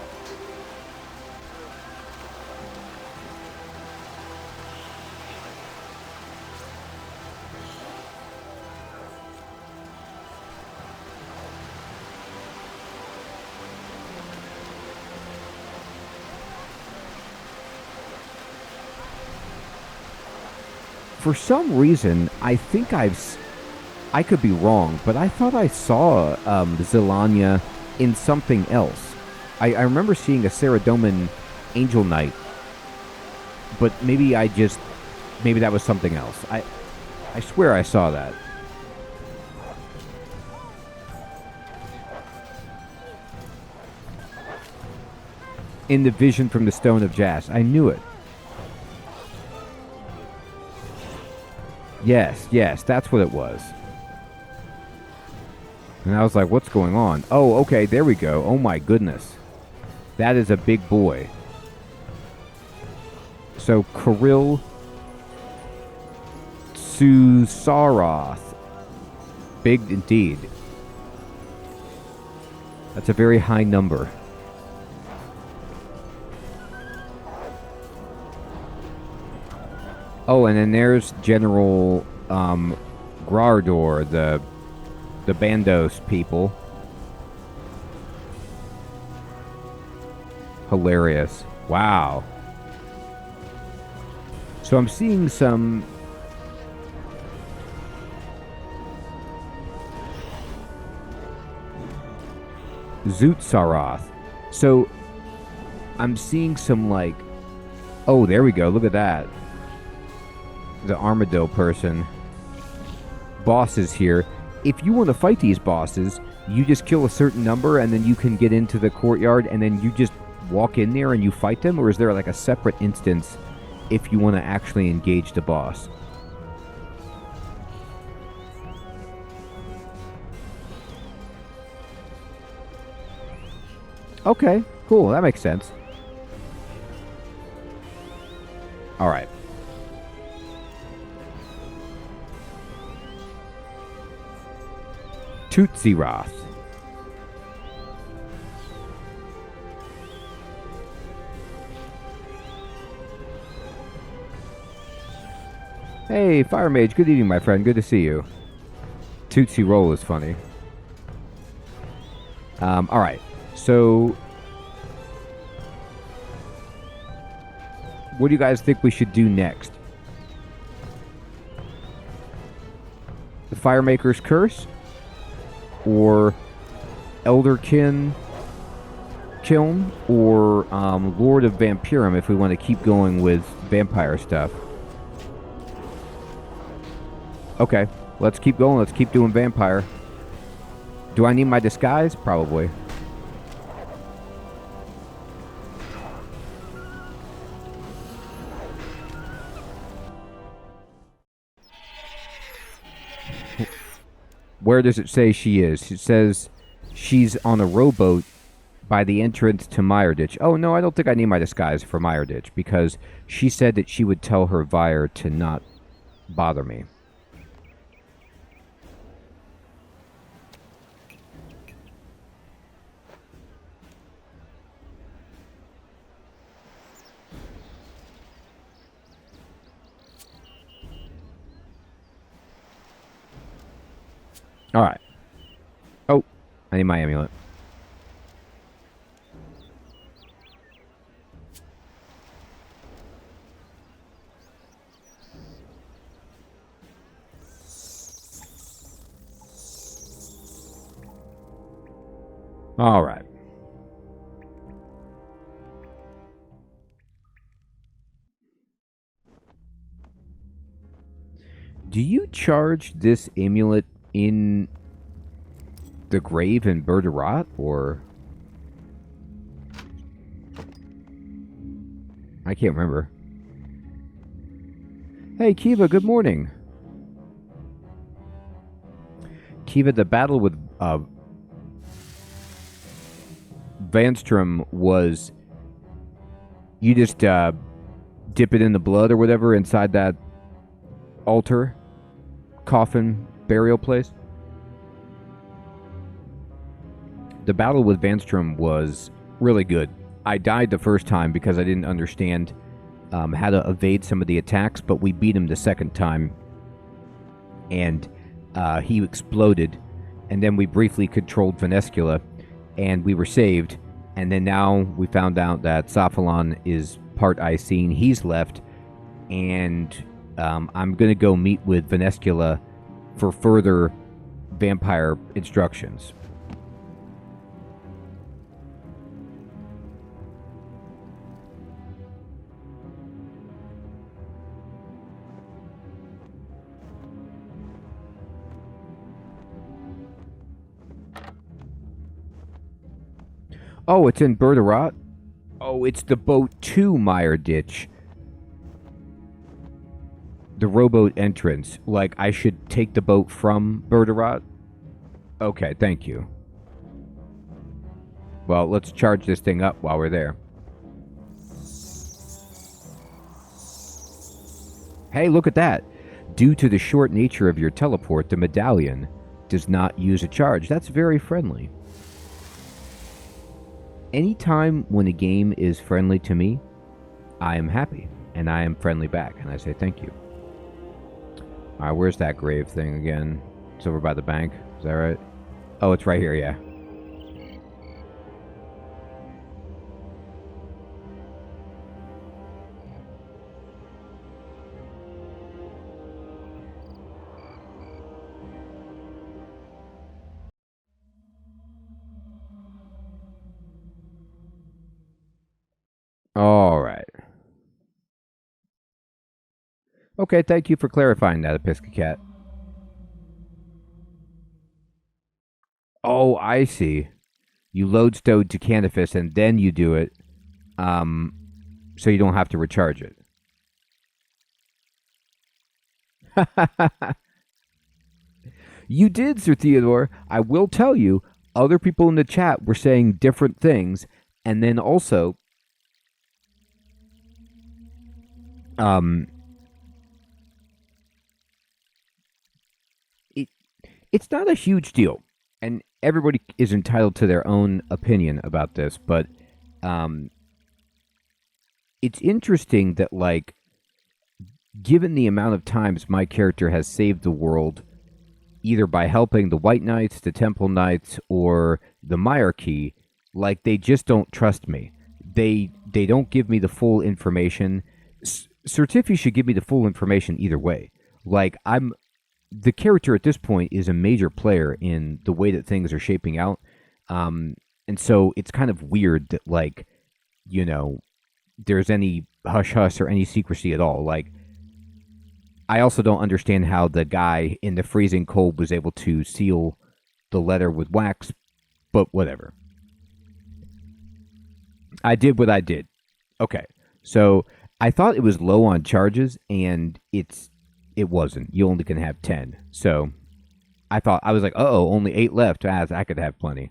For some reason, I think I could be wrong, but I thought I saw Zilanya in something else. I remember seeing a Saradomin Angel Knight, but maybe that was something else. I swear I saw that. In the vision from the Stone of Jas. I knew it. Yes, that's what it was. And I was like, what's going on? Oh, okay, there we go. Oh my goodness. That is a big boy. So, Kirill Susaroth. Big indeed. That's a very high number. Oh, and then there's General Grardor, the Bandos people. Hilarious. Wow. So I'm seeing some Zootsaroth. So I'm seeing some like, oh, there we go. Look at that. The Armadillo person. Bosses here. If you want to fight these bosses, you just kill a certain number and then you can get into the courtyard and then you just walk in there and you fight them? Or is there like a separate instance if you want to actually engage the boss? Okay, cool. That makes sense. Alright. Tootsie-Roth. Hey, Fire Mage. Good evening, my friend. Good to see you. Tootsie Roll is funny. Alright. So, what do you guys think we should do next? The Firemaker's Curse? Or Elderkin Kiln? Or Lord of Vampyrium if we want to keep going with vampire stuff? Okay, let's keep going. Let's keep doing vampire. Do I need my disguise? Probably. Where does it say she is? It says she's on a rowboat by the entrance to Meyerditch. Oh, no, I don't think I need my disguise for Meyerditch because she said that she would tell her Vire to not bother me. Alright. Oh, I need my amulet. Alright. Do you charge this amulet in the grave in Berderat, or I can't remember. Hey Kiva, good morning. Kiva, the battle with Vanstrom was you just dip it in the blood or whatever inside that altar, coffin, burial place. The battle with Vanstrom was really good. I died the first time because I didn't understand how to evade some of the attacks, but we beat him the second time, and he exploded, and then we briefly controlled Venescula, and we were saved, and then now we found out that Saphalon is part Icene. He's left, and I'm going to go meet with Venescula for further vampire instructions. Oh, it's in Berderat? Oh, it's the boat to Meyer Ditch. The rowboat entrance. Like, I should take the boat from Berderat? Okay, thank you. Well, let's charge this thing up while we're there. Hey, look at that. Due to the short nature of your teleport, the medallion does not use a charge. That's very friendly. Anytime when a game is friendly to me, I am happy, and I am friendly back, and I say thank you. Alright, where's that grave thing again? It's over by the bank. Is that right? Oh, it's right here, yeah. Alright. Okay, thank you for clarifying that, Episcocat. Oh, I see. You lodestone to Canifis and then you do it, so you don't have to recharge it. You did, Sir Theodore. I will tell you, other people in the chat were saying different things, and then also, it's not a huge deal, and everybody is entitled to their own opinion about this, but it's interesting that, like, given the amount of times my character has saved the world, either by helping the White Knights, the Temple Knights, or the Myarchy, like, they just don't trust me. They don't give me the full information. Sir Tiffy should give me the full information either way. Like, the character at this point is a major player in the way that things are shaping out. And so it's kind of weird that, like, you know, there's any hush-hush or any secrecy at all. Like, I also don't understand how the guy in the freezing cold was able to seal the letter with wax, but whatever. I did what I did. Okay, so I thought it was low on charges, and it wasn't. You only can have 10. So I was like, uh-oh, only 8 left. I could have plenty.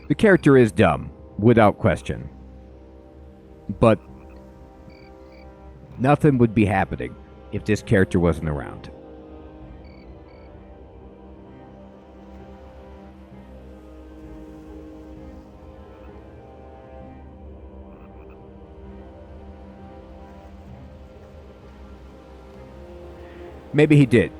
The character is dumb, without question. But nothing would be happening if this character wasn't around. Maybe he did.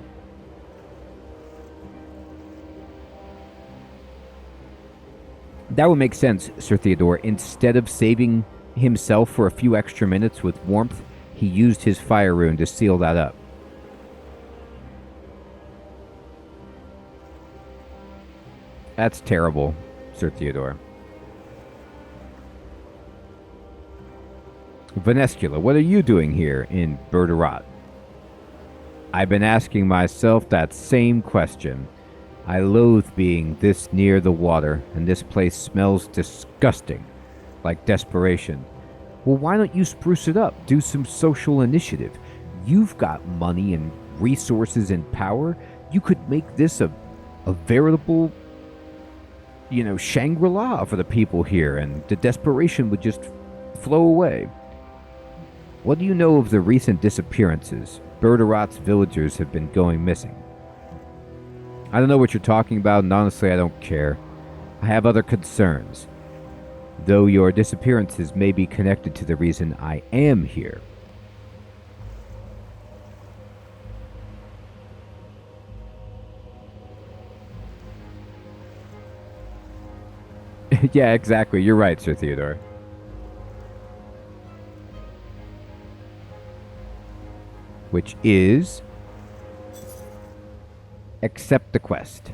That would make sense, Sir Theodore. Instead of saving himself for a few extra minutes with warmth, he used his fire rune to seal that up. That's terrible, Sir Theodore. Venescula, what are you doing here in Berderat? I've been asking myself that same question. I loathe being this near the water, and this place smells disgusting, like desperation. Well, why don't you spruce it up? Do some social initiative. You've got money and resources and power. You could make this a veritable, Shangri-La for the people here, and the desperation would just flow away. What do you know of the recent disappearances? Berderat's villagers have been going missing. I don't know what you're talking about, and honestly, I don't care. I have other concerns. Though your disappearances may be connected to the reason I am here. Yeah, exactly. You're right, Sir Theodore. Which is... accept the quest.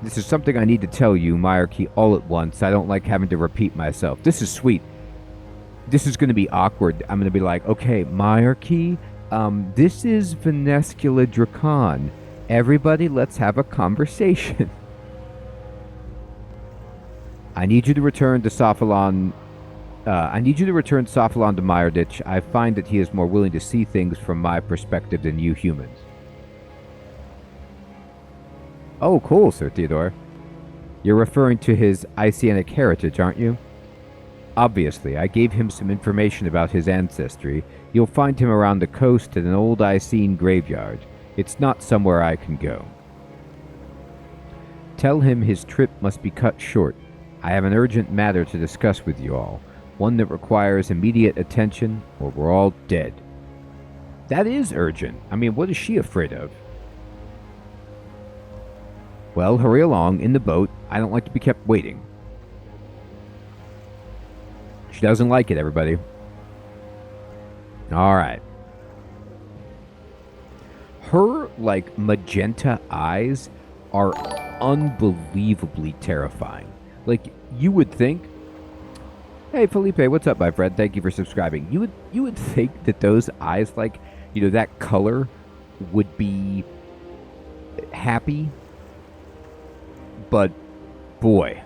This is something I need to tell you, Myarchy, all at once. I don't like having to repeat myself. This is sweet. This is going to be awkward. I'm going to be like, okay, Myarchy, this is Venescula Dracon. Everybody, let's have a conversation. I need you to return to Sophalon. I need you to return Sophalon to Meyerditch. I find that he is more willing to see things from my perspective than you humans. Oh, cool, Sir Theodore. You're referring to his Icianic heritage, aren't you? Obviously, I gave him some information about his ancestry. You'll find him around the coast at an old Icene graveyard. It's not somewhere I can go. Tell him his trip must be cut short. I have an urgent matter to discuss with you all. One that requires immediate attention, or we're all dead. That is urgent. I mean, what is she afraid of? Well, hurry along, in the boat. I don't like to be kept waiting. She doesn't like it, everybody. Alright. Her, like, magenta eyes are unbelievably terrifying. Like, you would think... Hey, Felipe, what's up, my friend? Thank you for subscribing. You would think that those eyes, like, you know, that color would be happy. But, boy,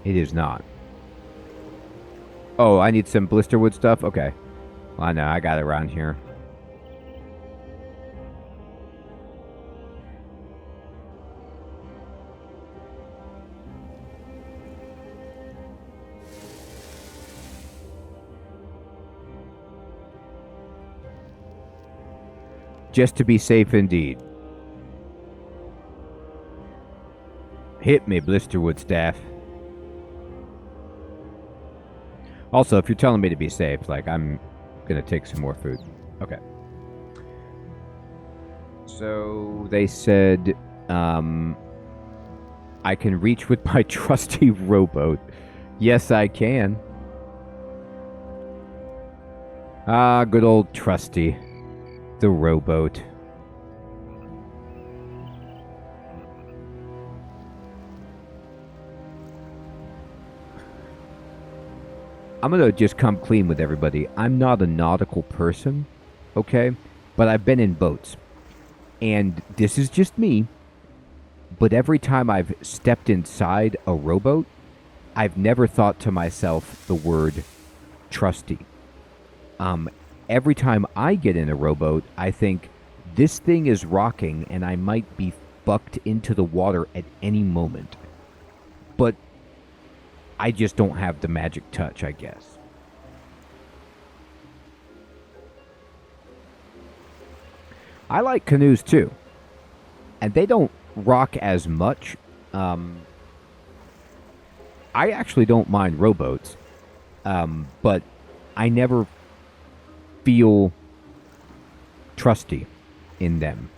it is not. Oh, I need some blisterwood stuff? Okay. Well, I know, I got it around here. Just to be safe indeed. Hit me, blisterwood staff. Also, if you're telling me to be safe, like, I'm gonna take some more food. Okay. So, they said, I can reach with my trusty rowboat. Yes, I can. Ah, good old trusty. The rowboat. I'm going to just come clean with everybody. I'm not a nautical person, okay? But I've been in boats. And this is just me. But every time I've stepped inside a rowboat, I've never thought to myself the word trusty. Every time I get in a rowboat, I think this thing is rocking and I might be bucked into the water at any moment. But I just don't have the magic touch, I guess. I like canoes too. And they don't rock as much. I actually don't mind rowboats. But I never feel trusty in them.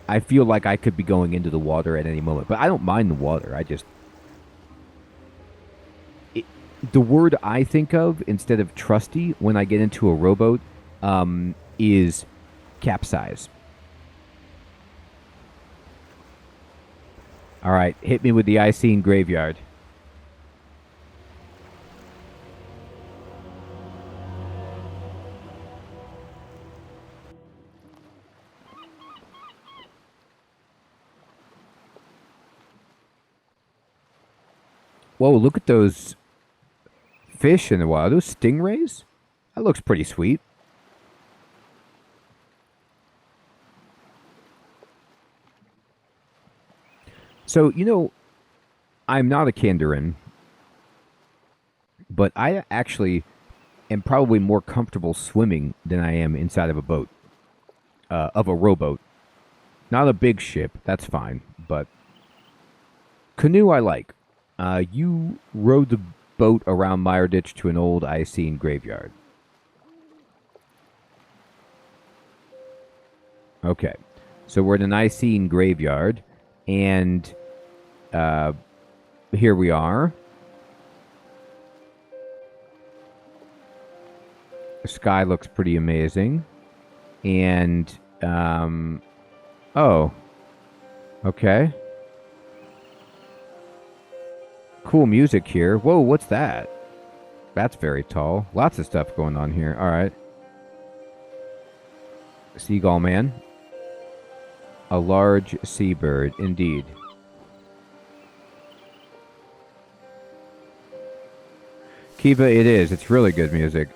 I feel like I could be going into the water at any moment. But I don't mind the water. I just... the word I think of instead of trusty when I get into a rowboat is capsize. All right, hit me with the Icene graveyard. Whoa, look at those fish in the water. Are those stingrays? That looks pretty sweet. So, you know, I'm not a Kandarin, but I actually am probably more comfortable swimming than I am inside of a boat, of a rowboat. Not a big ship, that's fine, but canoe I like. You rowed the boat around Meyerditch to an old Icene graveyard. Okay, so we're in an Icene graveyard, And here we are. The sky looks pretty amazing. And, oh. Okay. Cool music here. Whoa, what's that? That's very tall. Lots of stuff going on here. All right. Seagull man. A large seabird, indeed. Kiva, it is. It's really good music.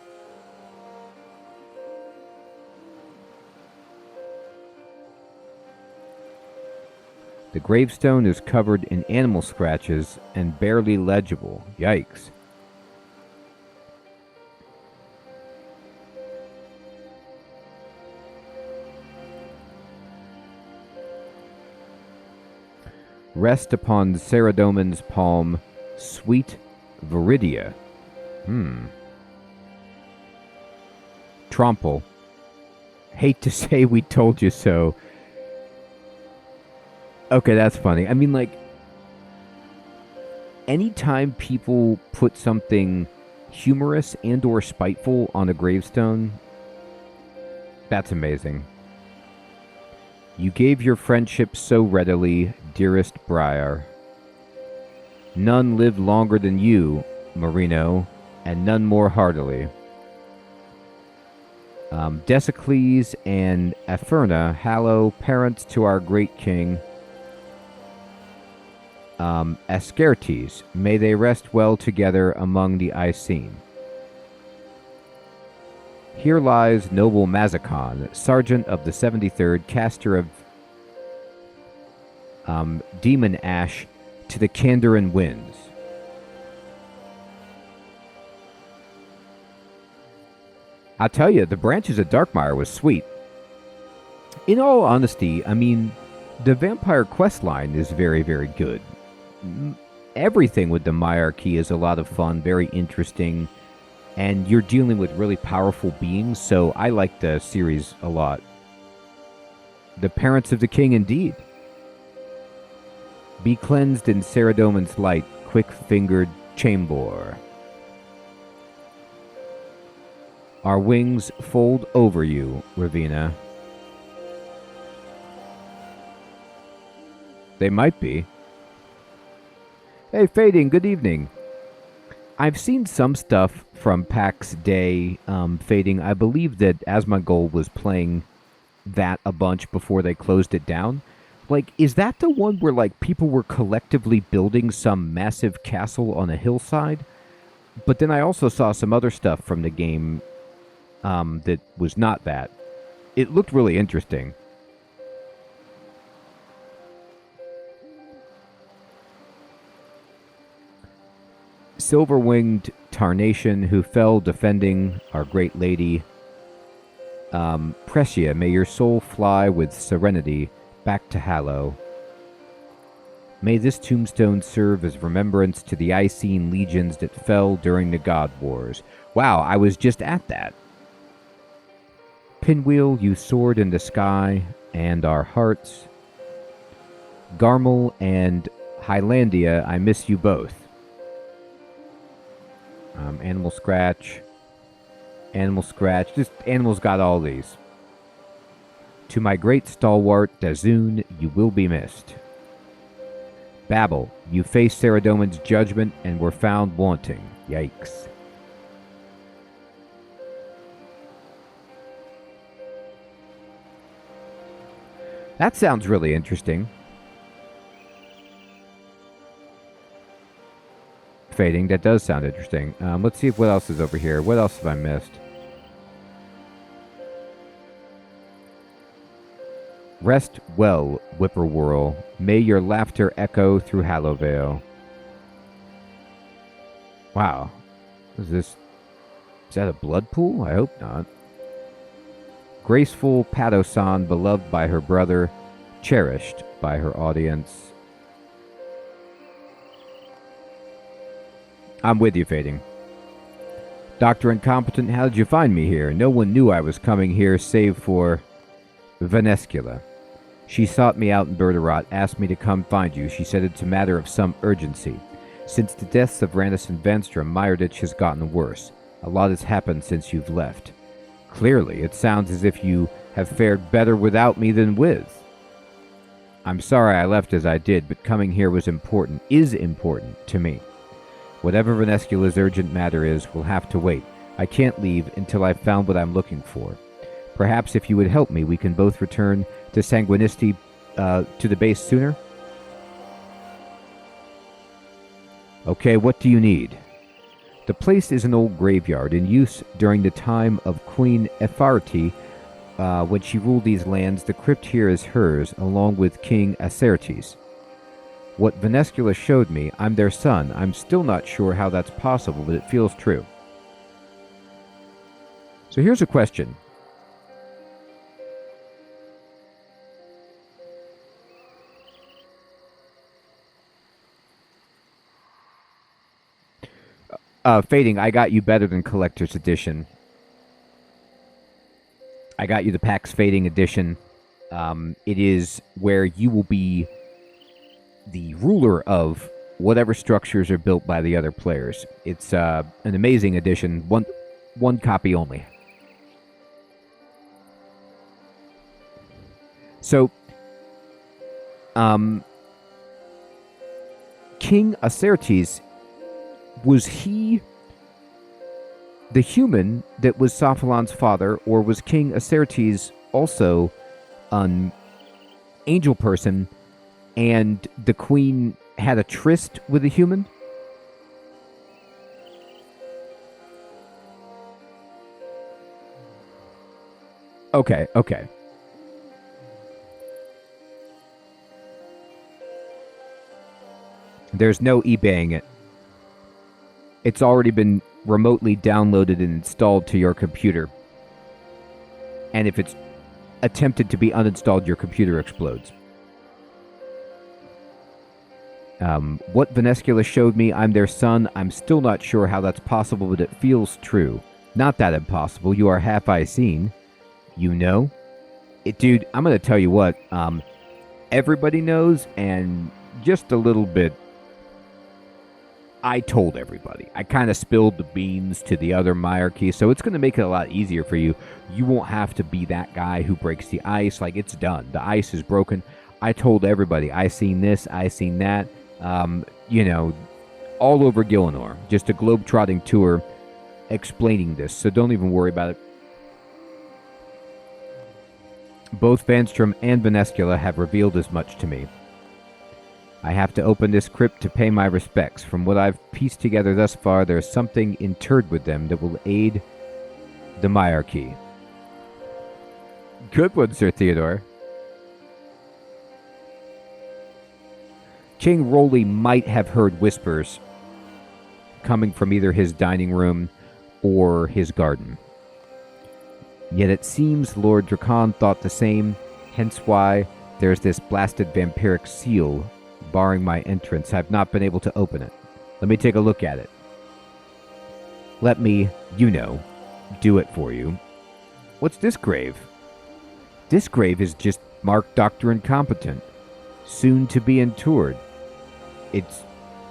The gravestone is covered in animal scratches and barely legible. Yikes. Rest upon Ceradomin's palm, sweet Viridia. Tromple. Hate to say we told you so. Okay, that's funny. I mean, like, anytime people put something humorous and or spiteful on a gravestone, that's amazing. You gave your friendship so readily, dearest Briar. None lived longer than you, Marino, and none more heartily. Desicles and Aferna hallow parents to our great king. Askertes, may they rest well together among the Icene. Here lies noble Mazikon, sergeant of the 73rd, caster of demon ash to the Kandarin winds. I'll tell you, the branches of Darkmeyer was sweet. In all honesty, I mean, the vampire questline is very, very good. Everything with the Myarchy is a lot of fun, very interesting, and you're dealing with really powerful beings, so I like the series a lot. The parents of the king, indeed. Be cleansed in Ceradomin's light, quick-fingered Chambor. Our wings fold over you, Ravina. They might be. Hey, Fading, good evening. I've seen some stuff from PAX Day, Fading. I believe that Asmongold was playing that a bunch before they closed it down. Like, is that the one where, like, people were collectively building some massive castle on a hillside? But then I also saw some other stuff from the game that was not that. It looked really interesting. Silver-winged Tarnation, who fell defending our great lady. Precia, may your soul fly with serenity back to Hallow. May this tombstone serve as remembrance to the Icene legions that fell during the God Wars. Wow, I was just at that. Pinwheel, you soared in the sky, and our hearts. Garmel and Hylandia, I miss you both. Animal Scratch. Animal Scratch. Just animals got all these. To my great stalwart, Dazoon, you will be missed. Babel, you faced Ceradomin's judgment and were found wanting. Yikes. That sounds really interesting. Fading, that does sound interesting. Let's see what else is over here. What else have I missed? Rest well, Whippoorwill. May your laughter echo through Hallowvale. Wow. Is that a blood pool? I hope not. Graceful Padosan, beloved by her brother, cherished by her audience. I'm with you, Fading. Dr. Incompetent, how did you find me here? No one knew I was coming here save for Venescula. She sought me out in Berderot, asked me to come find you. She said it's a matter of some urgency. Since the deaths of Rannis and Vanstrom, Meyerditch has gotten worse. A lot has happened since you've left. Clearly, it sounds as if you have fared better without me than with. I'm sorry I left as I did, but coming here is important to me. Whatever Venescula's urgent matter is will have to wait. I can't leave until I've found what I'm looking for. Perhaps if you would help me, we can both return to Sanguinisti, to the base sooner? Okay, what do you need? The place is an old graveyard in use during the time of Queen Efarti. When she ruled these lands, the crypt here is hers, along with King Acertes. What Venescula showed me, I'm their son. I'm still not sure how that's possible, but it feels true. So here's a question. Fading, I got you better than Collector's Edition. I got you the PAX Fading Edition. It is where you will be the ruler of whatever structures are built by the other players. It's an amazing edition. One copy only. So, King Acertes, was he the human that was Sophalon's father, or was King Acertes also an angel person, and the queen had a tryst with a human? Okay. There's no eBaying it. It's already been remotely downloaded and installed to your computer. And if it's attempted to be uninstalled, your computer explodes. What Venescula showed me, I'm their son. I'm still not sure how that's possible, but it feels true. Not that impossible. You are half Icene. You know? Dude, I'm going to tell you what. Everybody knows, and just a little bit, I told everybody. I kind of spilled the beans to the other Meyerarchy, so it's going to make it a lot easier for you. You won't have to be that guy who breaks the ice. Like, it's done. The ice is broken. I told everybody. I seen this. I seen that. All over Gielinor. Just a globe-trotting tour explaining this, so don't even worry about it. Both Vanstrom and Venescula have revealed as much to me. I have to open this crypt to pay my respects. From what I've pieced together thus far, there's something interred with them that will aid the Meyerarchy. Good one, Sir Theodore. King Rolly might have heard whispers coming from either his dining room or his garden. Yet it seems Lord Drakon thought the same, hence why there's this blasted vampiric seal barring my entrance. I've not been able to open it. Let me take a look at it. Let me, do it for you. What's this grave? This grave is just marked Dr. Incompetent, soon to be interred. It's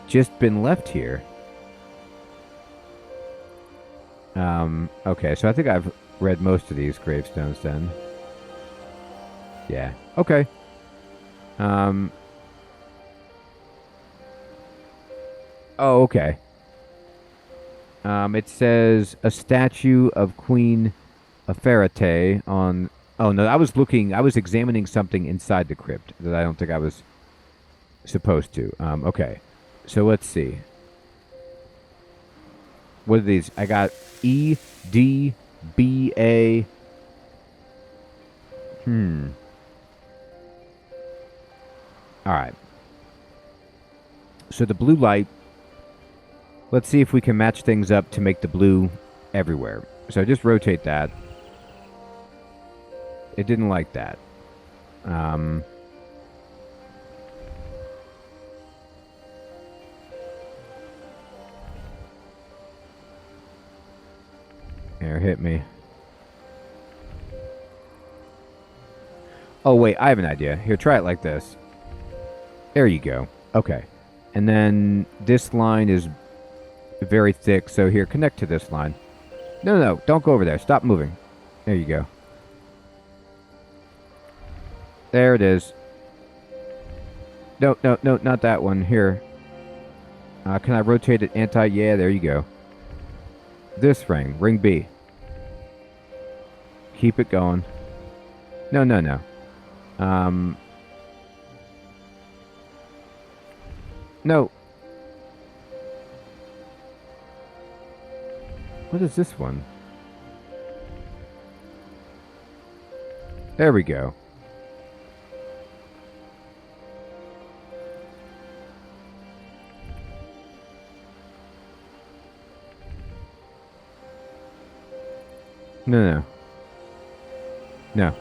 just been left here. Okay, so I think I've read most of these gravestones then. Yeah, okay. Oh, okay. It says a statue of Queen Aferate on... Oh, no, I was examining something inside the crypt that I don't think I was supposed to. Okay. So let's see. What are these? I got E, D, B, A. Alright. So the blue light... Let's see if we can match things up to make the blue everywhere. So just rotate that. It didn't like that. Here, hit me. Oh, wait, I have an idea. Here, try it like this. There you go. Okay. And then this line is very thick, so here, connect to this line. No, no, no, don't go over there. Stop moving. There you go. There it is. No, no, no, not that one. Here. Can I rotate it anti? Yeah, there you go. This ring. Ring B. Keep it going. No, no, no. No. What is this one? There we go. No, no. No.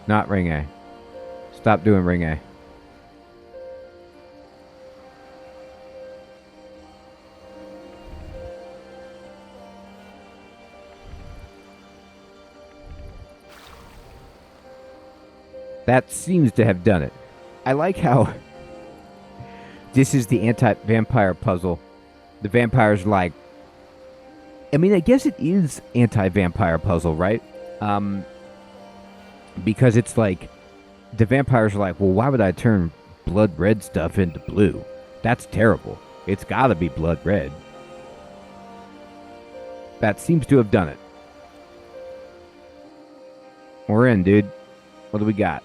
Not ring A. Stop doing ring A. That seems to have done it. I like how this is the anti-vampire puzzle. The vampire's like... I mean, I guess it is anti-vampire puzzle, right? Because it's like... The vampires are like, well, why would I turn blood red stuff into blue? That's terrible. It's gotta be blood red. That seems to have done it. We're in, dude. What do we got?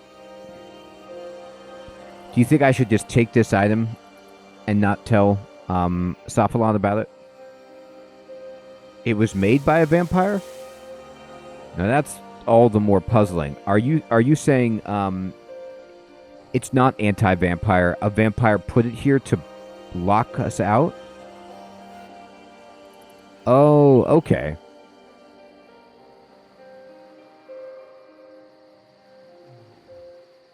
Do you think I should just take this item and not tell Sophalon about it? It was made by a vampire? Now that's all the more puzzling. Are you saying it's not anti-vampire? A vampire put it here to lock us out? Oh, okay.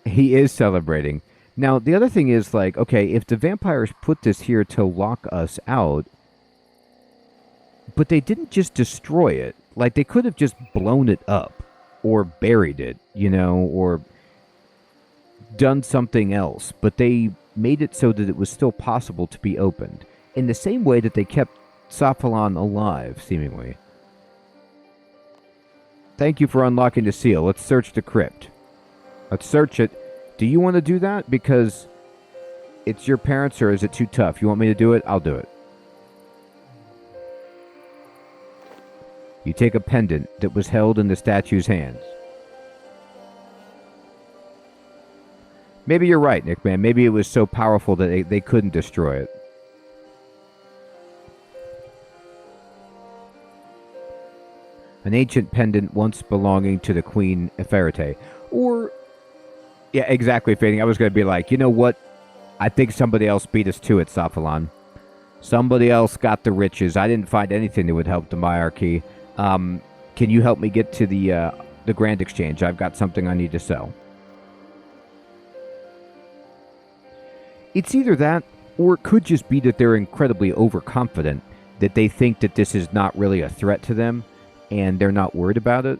He is celebrating. Now, the other thing is, like, okay, if the vampires put this here to lock us out, but they didn't just destroy it. Like, they could have just blown it up or buried it, you know, or done something else. But they made it so that it was still possible to be opened. In the same way that they kept Sophalon alive, seemingly. Thank you for unlocking the seal. Let's search the crypt. Let's search it. Do you want to do that? Because it's your parents, or is it too tough? You want me to do it? I'll do it. You take a pendant that was held in the statue's hands. Maybe you're right, Nick, man. Maybe it was so powerful that they couldn't destroy it. An ancient pendant once belonging to the Queen Eferite. Or... yeah, exactly, Fading. I was going to be like, you know what? I think somebody else beat us to it, Sophalon. Somebody else got the riches. I didn't find anything that would help the monarchy. Can you help me get to the Grand Exchange? I've got something I need to sell. It's either that, or it could just be that they're incredibly overconfident, that they think that this is not really a threat to them, and they're not worried about it.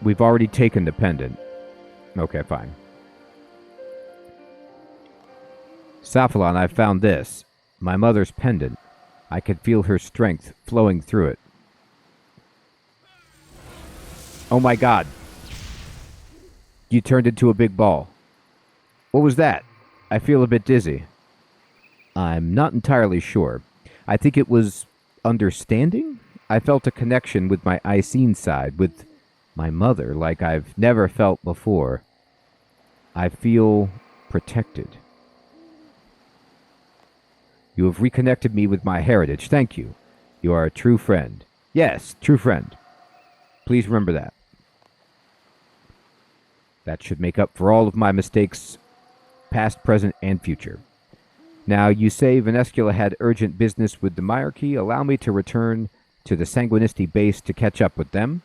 We've already taken the pendant. Okay, fine. Sophalon, I found this. My mother's pendant. I could feel her strength flowing through it. Oh my god. You turned into a big ball. What was that? I feel a bit dizzy. I'm not entirely sure. I think it was understanding? I felt a connection with my Icene side, with my mother, like I've never felt before. I feel protected. You have reconnected me with my heritage. Thank you. You are a true friend. Yes, true friend. Please remember that. That should make up for all of my mistakes, past, present, and future. Now, you say Venescula had urgent business with the monarchy. Allow me to return to the Sanguinisti base to catch up with them.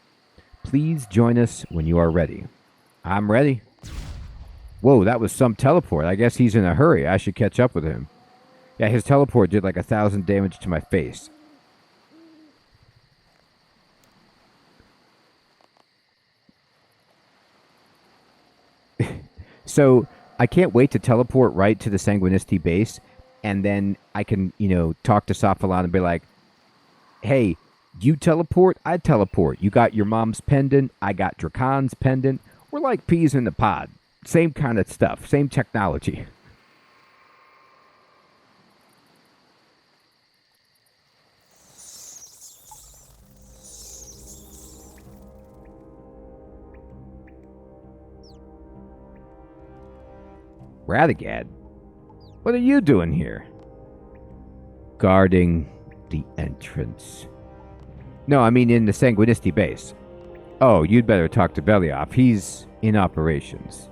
Please join us when you are ready. I'm ready. Whoa, that was some teleport. I guess he's in a hurry. I should catch up with him. Yeah, his teleport did like 1,000 damage to my face. So I can't wait to teleport right to the Sanguinisti base, and then I can, talk to Sophalon and be like, hey, you teleport, I teleport. You got your mom's pendant, I got Dracon's pendant. We're like peas in the pod. Same kind of stuff, same technology. Radagad, what are you doing here? Guarding the entrance. No, I mean in the Sanguinisti base. Oh, you'd better talk to Belioff. He's in operations.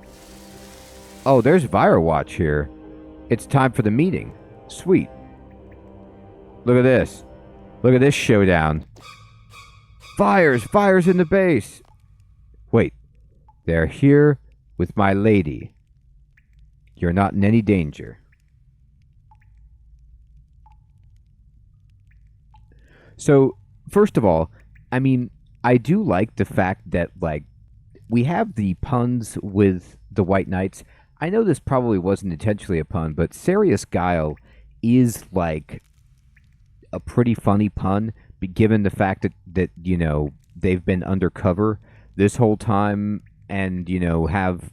Oh, there's Virewatch here. It's time for the meeting. Sweet. Look at this. Look at this showdown. Fires in the base. Wait, they're here with my lady. You're not in any danger. So, first of all, I mean, I do like the fact that, like, we have the puns with the White Knights. I know this probably wasn't intentionally a pun, but Serious Guile is, like, a pretty funny pun, given the fact that they've been undercover this whole time and, have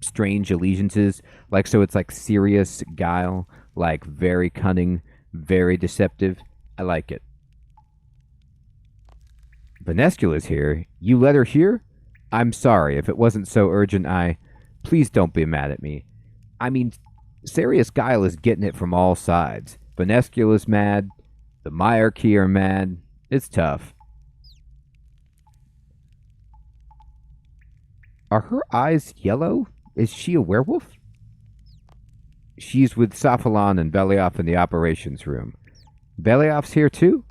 strange allegiances. Like, so it's like Serious Guile, like, very cunning, very deceptive. I like it. Vanescula's here. You let her here? I'm sorry. If it wasn't so urgent, Please don't be mad at me. I mean, Serious Guile is getting it from all sides. Vanescula's mad. The Myarchy are mad. It's tough. Are her eyes yellow? Is she a werewolf? She's with Sophalon and Belioff in the operations room. Belioff's here too?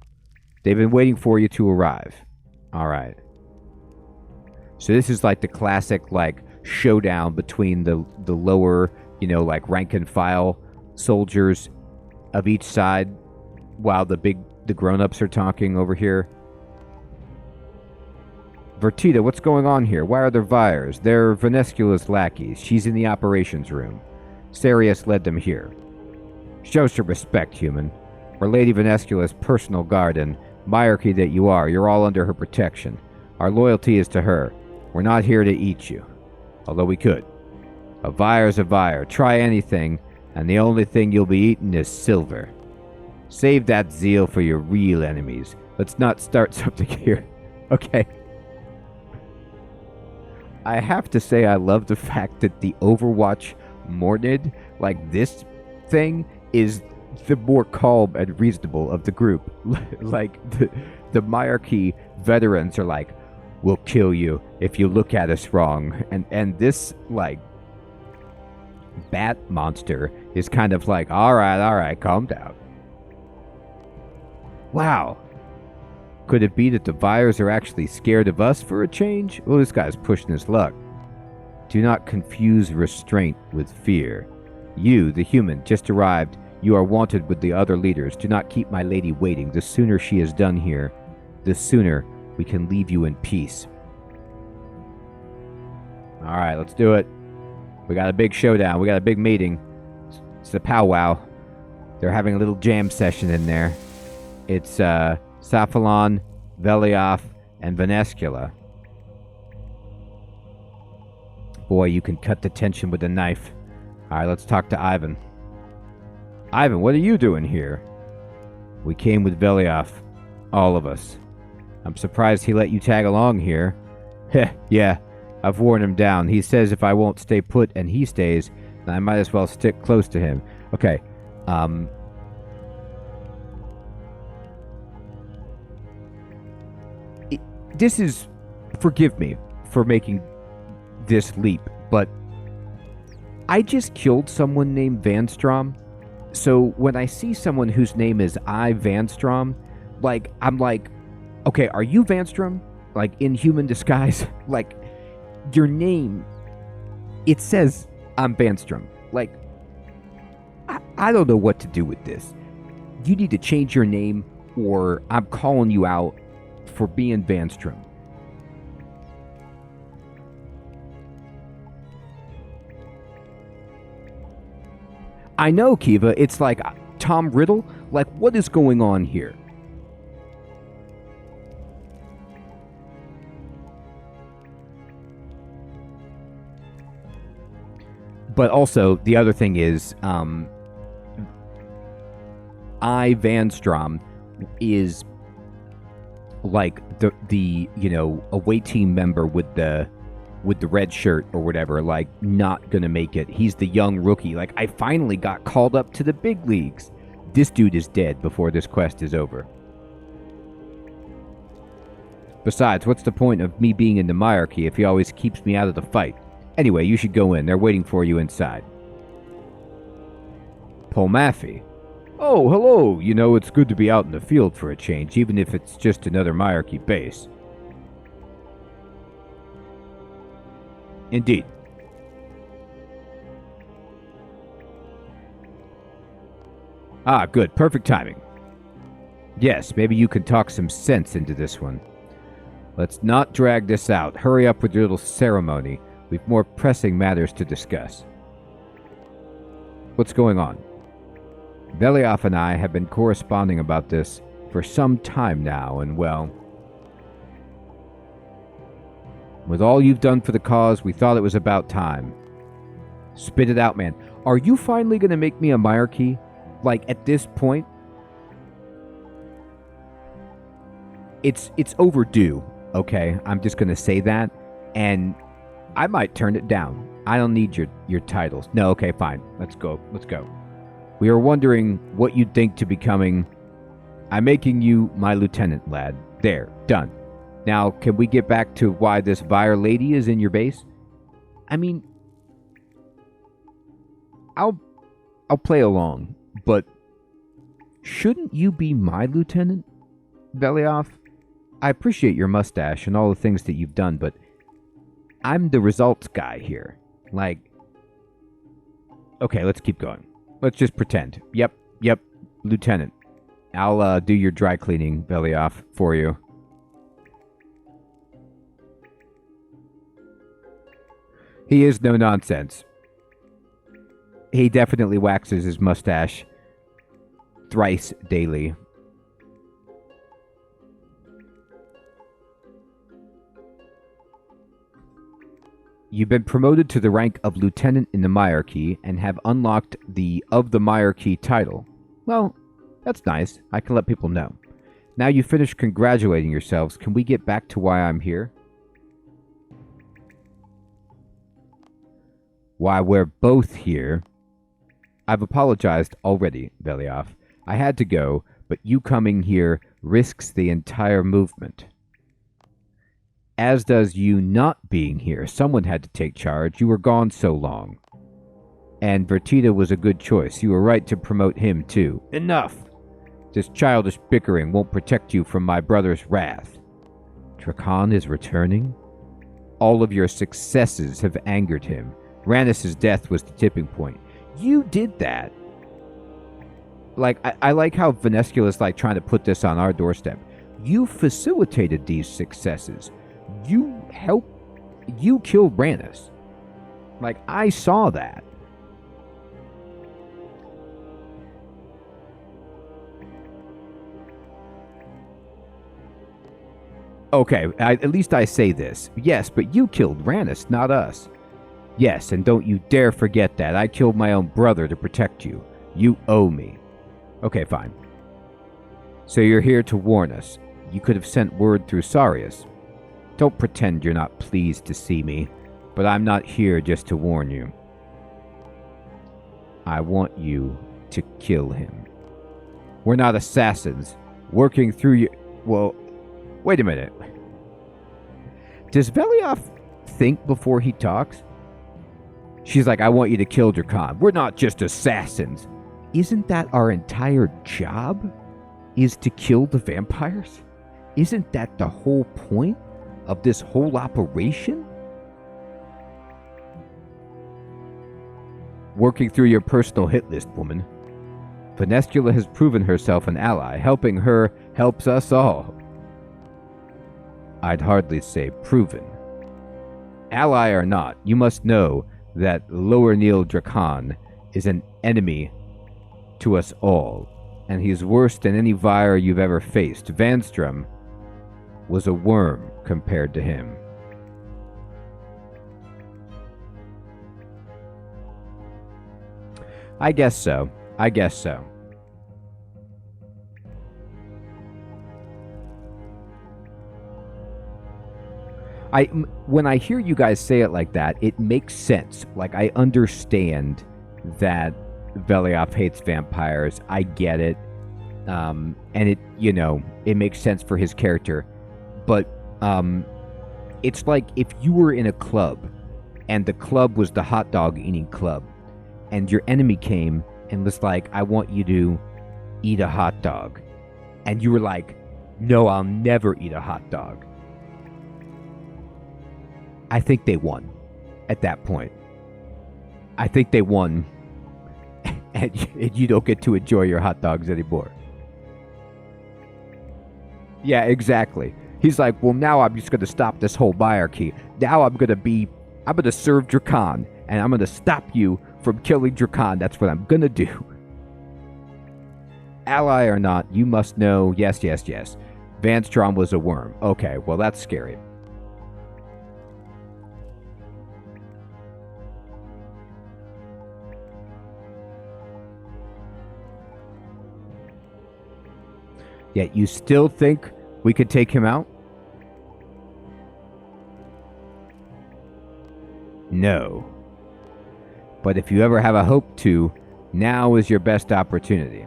They've been waiting for you to arrive. All right. So this is like the classic, like, showdown between the lower, like, rank and file soldiers of each side, while the grown-ups are talking over here. Vertita, what's going on here? Why are there Vyres? They're Vanescula's lackeys. She's in the operations room. Sarius led them here. Show some respect, human. We're Lady Vanescula's personal guard, and Myarchy that you are, you're all under her protection. Our loyalty is to her. We're not here to eat you. Although we could. A Vyre's a Vyre. Try anything, and the only thing you'll be eating is silver. Save that zeal for your real enemies. Let's not start something here. Okay. I have to say I love the fact that the Overwatch Mornid, like this thing, is the more calm and reasonable of the group. Like, the Myarchy veterans are like, we'll kill you if you look at us wrong. And this, like, bat monster is kind of like, all right, calm down. Wow. Could it be that the Vyres are actually scared of us for a change? Oh, this guy's pushing his luck. Do not confuse restraint with fear. You, the human, just arrived. You are wanted with the other leaders. Do not keep my lady waiting. The sooner she is done here, the sooner we can leave you in peace. All right, let's do it. We got a big showdown. We got a big meeting. It's a powwow. They're having a little jam session in there. It's Sophalon, Belioff, and Vanescula. Boy, you can cut the tension with a knife. All right, let's talk to Ivan. Ivan, what are you doing here? We came with Belioff. All of us. I'm surprised he let you tag along here. Heh, yeah. I've worn him down. He says if I won't stay put and he stays, then I might as well stick close to him. Okay. This is... Forgive me for making this leap, but I just killed someone named Vanstrom. So when I see someone whose name is Vanstrom, like, I'm like, okay, are you Vanstrom? Like, in human disguise? Like, your name, it says I'm Vanstrom. Like, I don't know what to do with this. You need to change your name, or I'm calling you out for being Vanstrom. I know, Kiva. It's like Tom Riddle. Like, what is going on here? But also, the other thing is, Van Strom is like the away team member with the red shirt or whatever, like not gonna make it. He's the young rookie. Like, I finally got called up to the big leagues. This dude is dead before this quest is over. Besides, what's the point of me being in the Myarchy if he always keeps me out of the fight? Anyway, you should go in. They're waiting for you inside. Paul Maffey. Oh, hello. You know, it's good to be out in the field for a change, even if it's just another Myarchy base. Indeed. Ah, good. Perfect timing. Yes, maybe you can talk some sense into this one. Let's not drag this out. Hurry up with your little ceremony. We've more pressing matters to discuss. What's going on? Velioff and I have been corresponding about this for some time now, and well, with all you've done for the cause, we thought it was about time. Spit it out, man. Are you finally going to make me a Myarchy? Like, at this point? It's overdue, okay? I'm just going to say that, and I might turn it down. I don't need your titles. No, okay, fine. Let's go. We are wondering what you'd think to becoming... I'm making you my lieutenant, lad. There, done. Now, can we get back to why this Vire lady is in your base? I mean, I'll play along, but shouldn't you be my lieutenant, Velioff? I appreciate your mustache and all the things that you've done, but I'm the results guy here. Like, okay, let's keep going. Let's just pretend. Yep, lieutenant. I'll do your dry cleaning, Velioff, for you. He is no nonsense. He definitely waxes his mustache thrice daily. You've been promoted to the rank of lieutenant in the Myarchy and have unlocked the Of the Myarchy title. Well, that's nice. I can let people know. Now you finished congratulating yourselves, can we get back to why I'm here? Why we're both here. I've apologized already, Velioff. I had to go, but you coming here risks the entire movement. As does you not being here. Someone had to take charge. You were gone so long. And Vertita was a good choice. You were right to promote him, too. Enough! This childish bickering won't protect you from my brother's wrath. Drakan is returning? All of your successes have angered him. Rannis' death was the tipping point. You did that. Like, I like how Venescula's like trying to put this on our doorstep. You facilitated these successes. You killed Rannis. Like, I saw that. Okay, at least I say this. Yes, but you killed Rannis, not us. Yes, and don't you dare forget that. I killed my own brother to protect you. You owe me. Okay, fine. So you're here to warn us. You could have sent word through Sarius. Don't pretend you're not pleased to see me, but I'm not here just to warn you. I want you to kill him. We're not assassins. Working through you... Well, wait a minute. Does Velioff think before he talks? She's like, I want you to kill Drakan. We're not just assassins. Isn't that our entire job? Is to kill the vampires? Isn't that the whole point of this whole operation? Working through your personal hit list, woman. Venescula has proven herself an ally. Helping her helps us all. I'd hardly say proven. Ally or not, you must know that Lower Neil Drakan is an enemy to us all, and he's worse than any Vampire you've ever faced. Vanstrom was a worm compared to him. I guess so. I guess so. When I hear you guys say it like that, it makes sense. Like, I understand that Velioff hates vampires. I get it. And it, you know, it makes sense for his character. But it's like if you were in a club and the club was the hot dog eating club and your enemy came and was like, I want you to eat a hot dog. And you were like, no, I'll never eat a hot dog. I think they won at that point. I think they won, and you don't get to enjoy your hot dogs anymore. Yeah, exactly. He's like, well, now I'm just going to stop this whole hierarchy. Now I'm going to serve Drakon, and I'm going to stop you from killing Drakon. That's what I'm going to do. Ally or not, you must know, yes. Vanstrom was a worm. Okay, well, that's scary. Yet you still think we could take him out? No. But if you ever have a hope to, now is your best opportunity.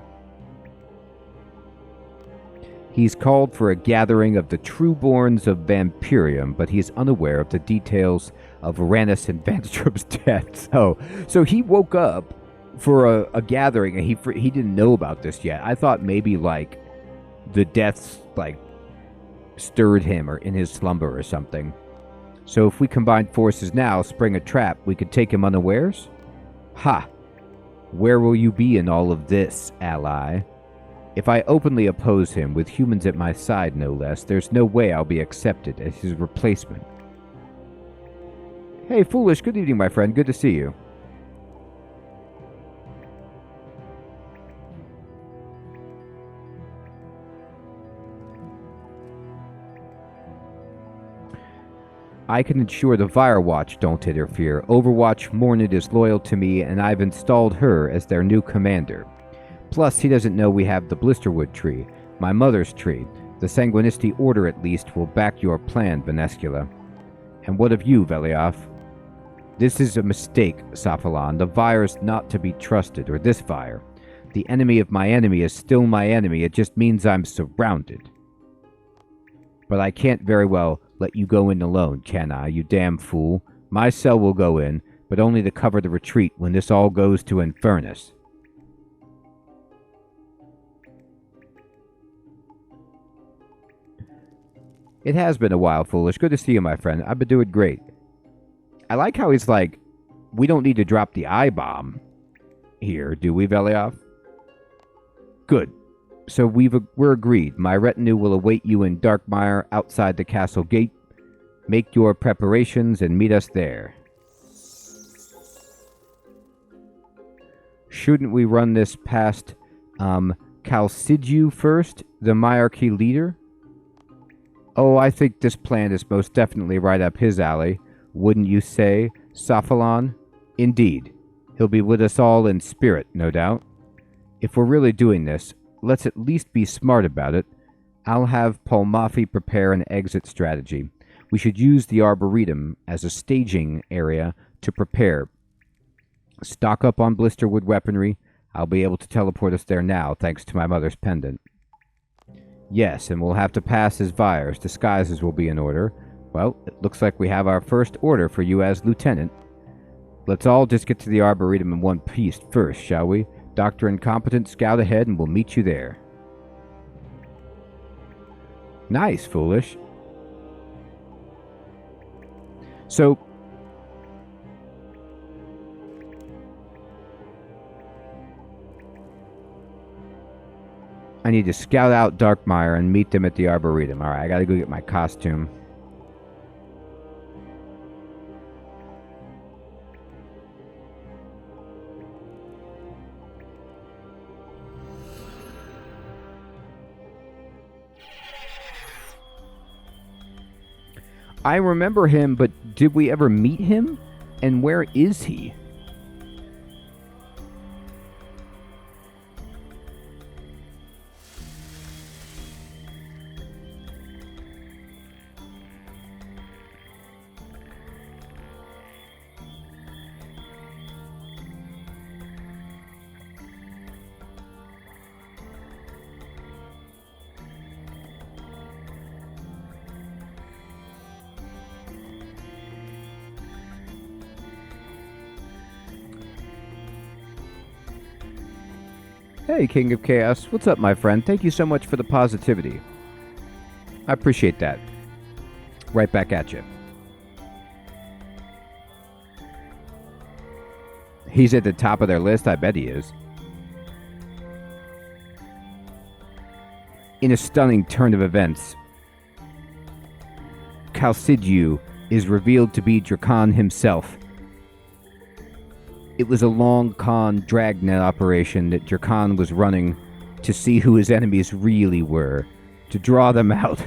He's called for a gathering of the trueborns of Vampyrium, but he's unaware of the details of Uranus and Vanstrom's death. So he woke up for a gathering, and he didn't know about this yet. I thought maybe, like, the deaths, like, stirred him or in his slumber or something. So if we combine forces now, spring a trap, we could take him unawares? Ha! Where will you be in all of this, ally? If I openly oppose him, with humans at my side no less, there's no way I'll be accepted as his replacement. Hey, Foolish, good evening, my friend. Good to see you. I can ensure the Firewatch don't interfere. Overwatch Mornid is loyal to me, and I've installed her as their new commander. Plus, he doesn't know we have the Blisterwood tree, my mother's tree. The Sanguinisti Order, at least, will back your plan, Venescula. And what of you, Velioff? This is a mistake, Saphalon. The Vire's not to be trusted, or this Vire. The enemy of my enemy is still my enemy. It just means I'm surrounded. But I can't very well let you go in alone, can I, you damn fool? My cell will go in, but only to cover the retreat when this all goes to Infernus. It has been a while, Foolish. Good to see you, my friend. I've been doing great. I like how he's like, we don't need to drop the I-bomb here, do we, Velioff? Good. So we're agreed. My retinue will await you in Darkmeyer outside the castle gate. Make your preparations and meet us there. Shouldn't we run this past Chalcidiu first, the Myarchy leader? Oh, I think this plan is most definitely right up his alley. Wouldn't you say, Saphalon? Indeed. He'll be with us all in spirit, no doubt. If we're really doing this, let's at least be smart about it. I'll have Palmafi prepare an exit strategy. We should use the Arboretum as a staging area to prepare. Stock up on Blisterwood weaponry. I'll be able to teleport us there now, thanks to my mother's pendant. Yes, and we'll have to pass as Vires. Disguises will be in order. Well, it looks like we have our first order for you as Lieutenant. Let's all just get to the Arboretum in one piece first, shall we? Dr. Incompetent, scout ahead and we'll meet you there. Nice, Foolish. So, I need to scout out Darkmeyer and meet them at the Arboretum. Alright, I gotta go get my costume. I remember him, but did we ever meet him? And where is he? Hey, King of Chaos. What's up, my friend? Thank you so much for the positivity. I appreciate that. Right back at you. He's at the top of their list. I bet he is. In a stunning turn of events, Chalcidiu is revealed to be Drakon himself. It was a long con dragnet operation that Drakon was running to see who his enemies really were, to draw them out.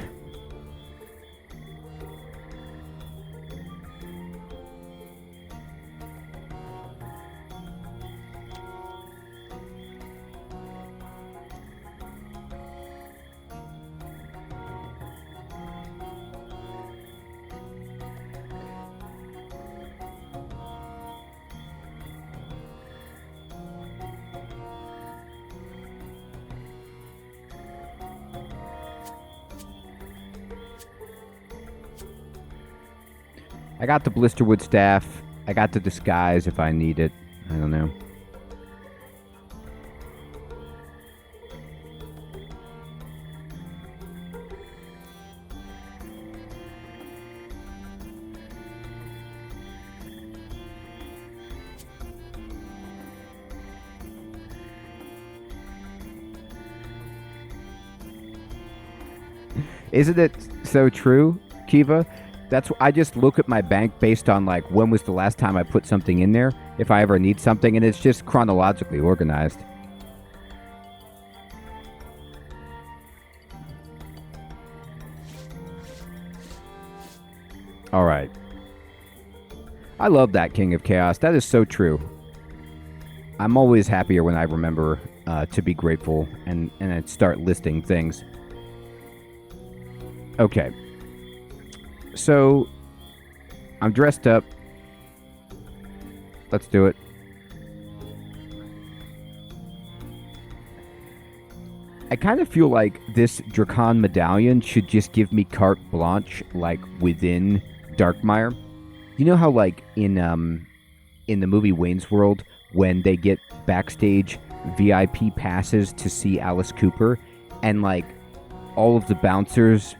I got the Blisterwood staff. I got the disguise if I need it. I don't know. Isn't it so true, Kiva? I just look at my bank based on like when was the last time I put something in there, if I ever need something, and it's just chronologically organized. All right. I love that, King of Chaos. That is so true. I'm always happier when I remember to be grateful and I start listing things. Okay. So, I'm dressed up. Let's do it. I kind of feel like this Drakon medallion should just give me carte blanche, like, within Darkmeyer. You know how, like, in the movie Wayne's World, when they get backstage VIP passes to see Alice Cooper, and, like, all of the bouncers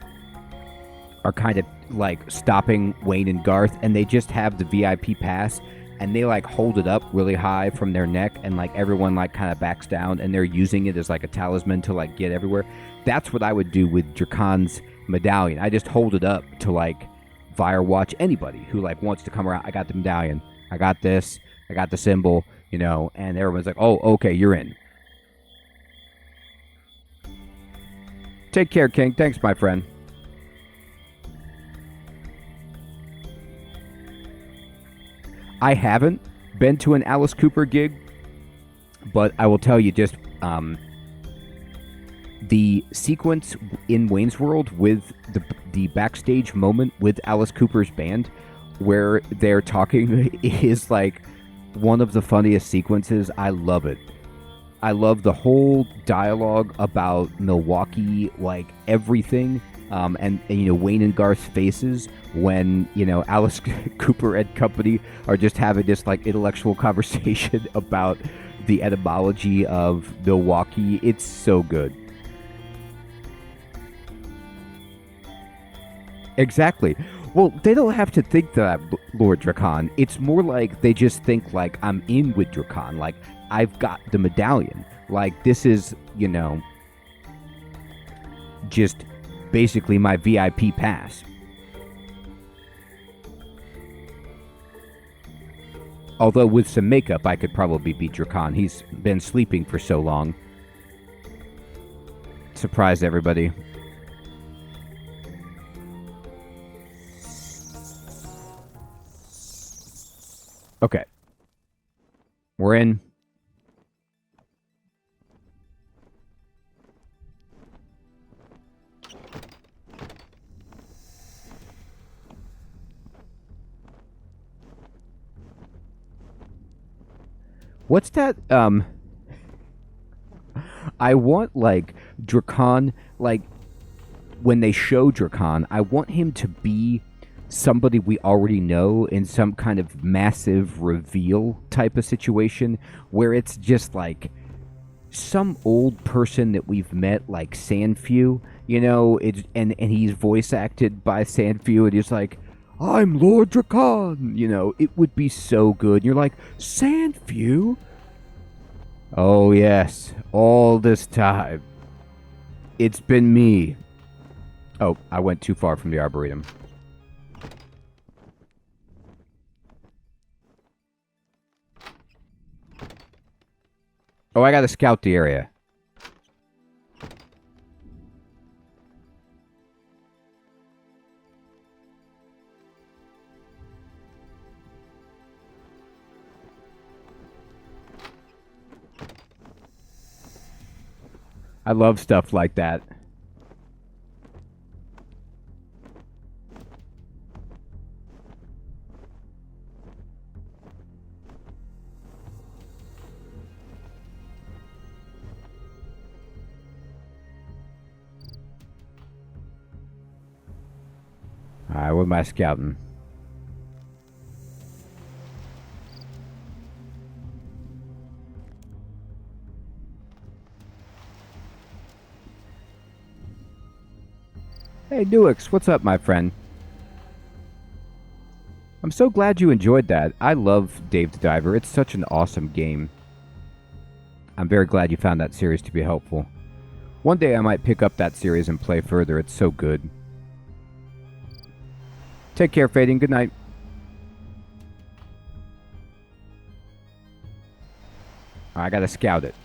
are kind of like stopping Wayne and Garth, and they just have the VIP pass, and they like hold it up really high from their neck, and like everyone like kind of backs down, and they're using it as like a talisman to like get everywhere. That's what I would do with Drakon's medallion. I just hold it up to like firewatch anybody who like wants to come around. I got the medallion. I got this. I got the symbol, you know, and everyone's like, oh, okay, you're in. Take care, King. Thanks, my friend. I haven't been to an Alice Cooper gig, but I will tell you just the sequence in Wayne's World with the backstage moment with Alice Cooper's band where they're talking is like one of the funniest sequences. I love it. I love the whole dialogue about Milwaukee, like everything. And you know, Wayne and Garth's faces when, you know, Alice Cooper and company are just having this like intellectual conversation about the etymology of Milwaukee. It's so good. Exactly. Well, they don't have to think that I'm Lord Drakon. It's more like they just think like I'm in with Drakon. Like I've got the medallion. Like this is, you know, just basically my VIP pass. Although with some makeup, I could probably beat Drakon. He's been sleeping for so long. Surprise everybody. Okay. We're in. What's that? I want, like, Drakon, like, when they show Drakon, I want him to be somebody we already know in some kind of massive reveal type of situation where it's just like some old person that we've met, like Sandfew, you know, and he's voice acted by Sandfew, and he's like, I'm Lord Drakon, you know, it would be so good. You're like, Sandfew? Oh, yes, all this time. It's been me. Oh, I went too far from the Arboretum. Oh, I gotta scout the area. I love stuff like that. Alright, what am I scouting? Hey, Nuix, what's up, my friend? I'm so glad you enjoyed that. I love Dave the Diver. It's such an awesome game. I'm very glad you found that series to be helpful. One day I might pick up that series and play further. It's so good. Take care, Fading. Good night. I gotta scout it.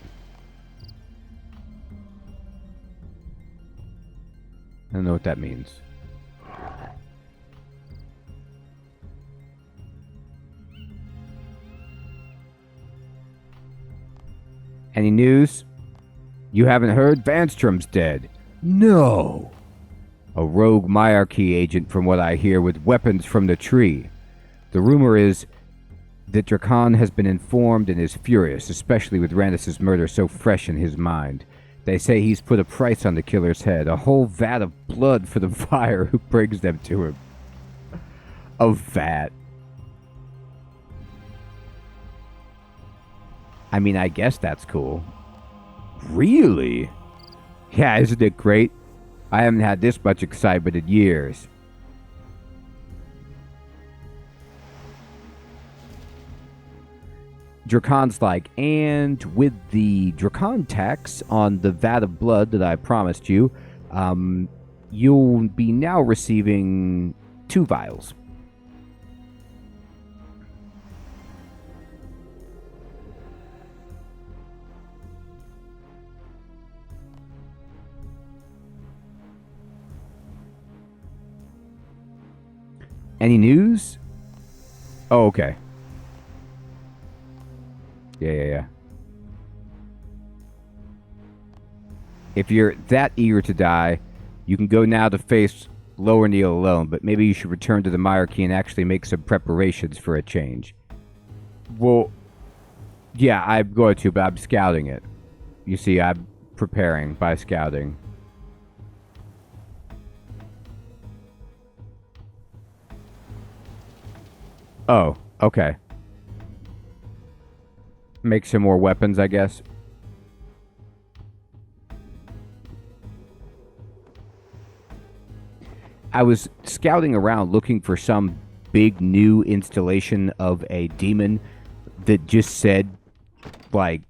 I don't know what that means. Any news? You haven't heard? Vanstrom's dead. No. A rogue Myarchy agent, from what I hear, with weapons from the tree. The rumor is that Drakon has been informed and is furious, especially with Randus' murder so fresh in his mind. They say he's put a price on the killer's head, a whole vat of blood for the fire who brings them to him. A vat. I mean, I guess that's cool. Really? Yeah, isn't it great? I haven't had this much excitement in years. Drakon's like, and with the Drakon tax on the vat of blood that I promised you, you'll be now receiving 2 vials. Any news? Oh, okay. Yeah. If you're that eager to die, you can go now to face Lower Neil alone, but maybe you should return to the Myarchy and actually make some preparations for a change. Well, yeah, I'm going to, but I'm scouting it. You see, I'm preparing by scouting. Oh, okay. Make some more weapons, I guess. I was scouting around looking for some big new installation of a demon that just said, like,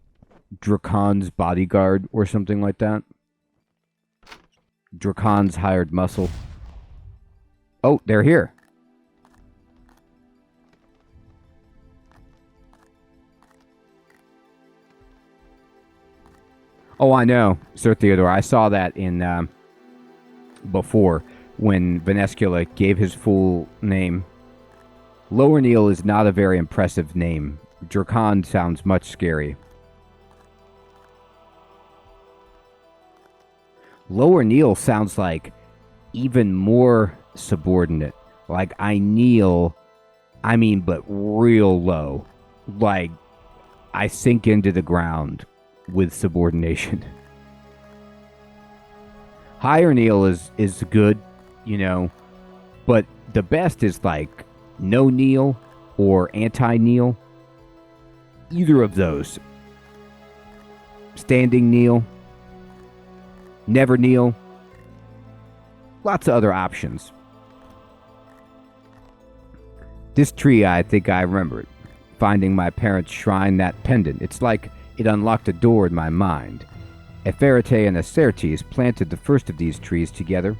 Drakon's bodyguard or something like that. Drakon's hired muscle. Oh, they're here. Oh, I know, Sir Theodore. I saw that in before when Venescula gave his full name. Lower Neil is not a very impressive name. Drakon sounds much scary. Lower Neil sounds like even more subordinate. Like, I kneel, I mean, but real low. Like, I sink into the ground with subordination. Higher kneel is good, you know, but the best is like no kneel or anti-kneel. Either of those. Standing kneel. Never kneel. Lots of other options. This tree, I think I remember it. Finding my parents' shrine, that pendant. It's like it unlocked a door in my mind. Eferete and Acertes planted the first of these trees together,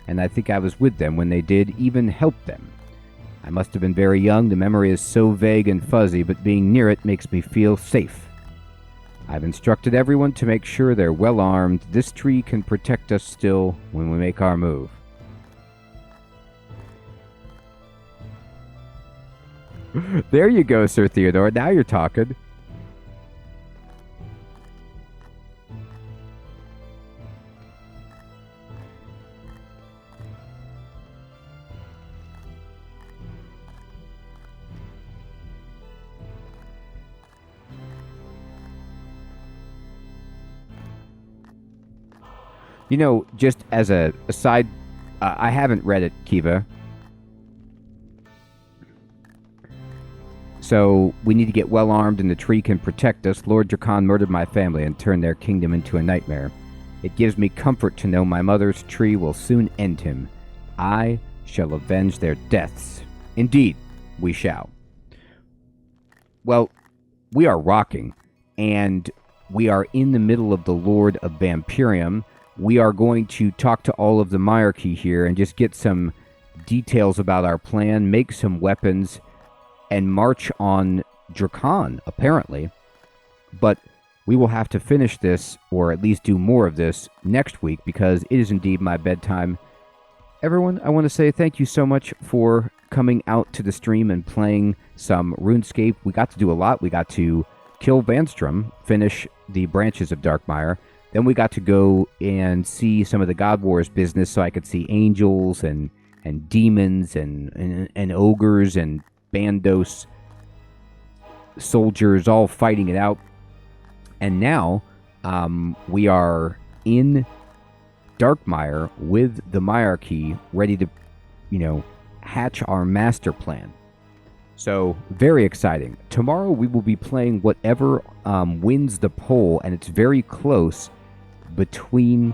and I think I was with them when they did, even helped them. I must have been very young. The memory is so vague and fuzzy, but being near it makes me feel safe. I've instructed everyone to make sure they're well armed. This tree can protect us still when we make our move. There you go, Sir Theodore. Now you're talking. You know, just as a side, I haven't read it, Kiva. So, we need to get well armed and the tree can protect us. Lord Drakon murdered my family and turned their kingdom into a nightmare. It gives me comfort to know my mother's tree will soon end him. I shall avenge their deaths. Indeed, we shall. Well, we are rocking, and we are in the middle of the Lord of Vampyrium. We are going to talk to all of the Myarchy here and just get some details about our plan, make some weapons, and march on Drakon, apparently. But we will have to finish this, or at least do more of this, next week, because it is indeed my bedtime. Everyone, I want to say thank you so much for coming out to the stream and playing some RuneScape. We got to do a lot. We got to kill Vanstrom, finish the branches of Darkmeyer. Then we got to go and see some of the God Wars business, so I could see angels and demons and ogres and bandos soldiers all fighting it out. And now we are in Darkmeyer with the Myarchy, ready to, hatch our master plan. So, very exciting. Tomorrow we will be playing whatever wins the poll, and it's very close between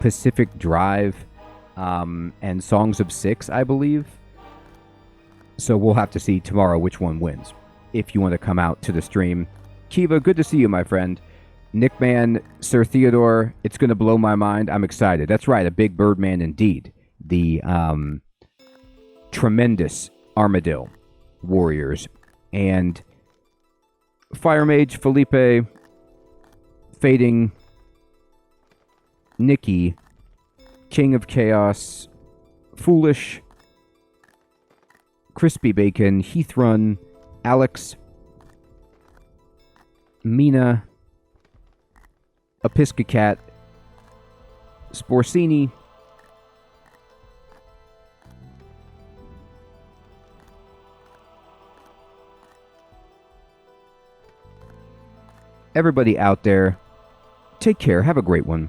Pacific Drive and Songs of Six, I believe. So we'll have to see tomorrow which one wins. If you want to come out to the stream. Kiva, good to see you, my friend. Nickman, Sir Theodore, it's going to blow my mind. I'm excited. That's right, a big birdman indeed. The tremendous Armadillo warriors. And Fire Mage, Felipe, Fading, Nikki, King of Chaos, Foolish, Crispy Bacon, Heathrun, Alex, Mina, Episcocat, Sporsini, everybody out there, take care. Have a great one.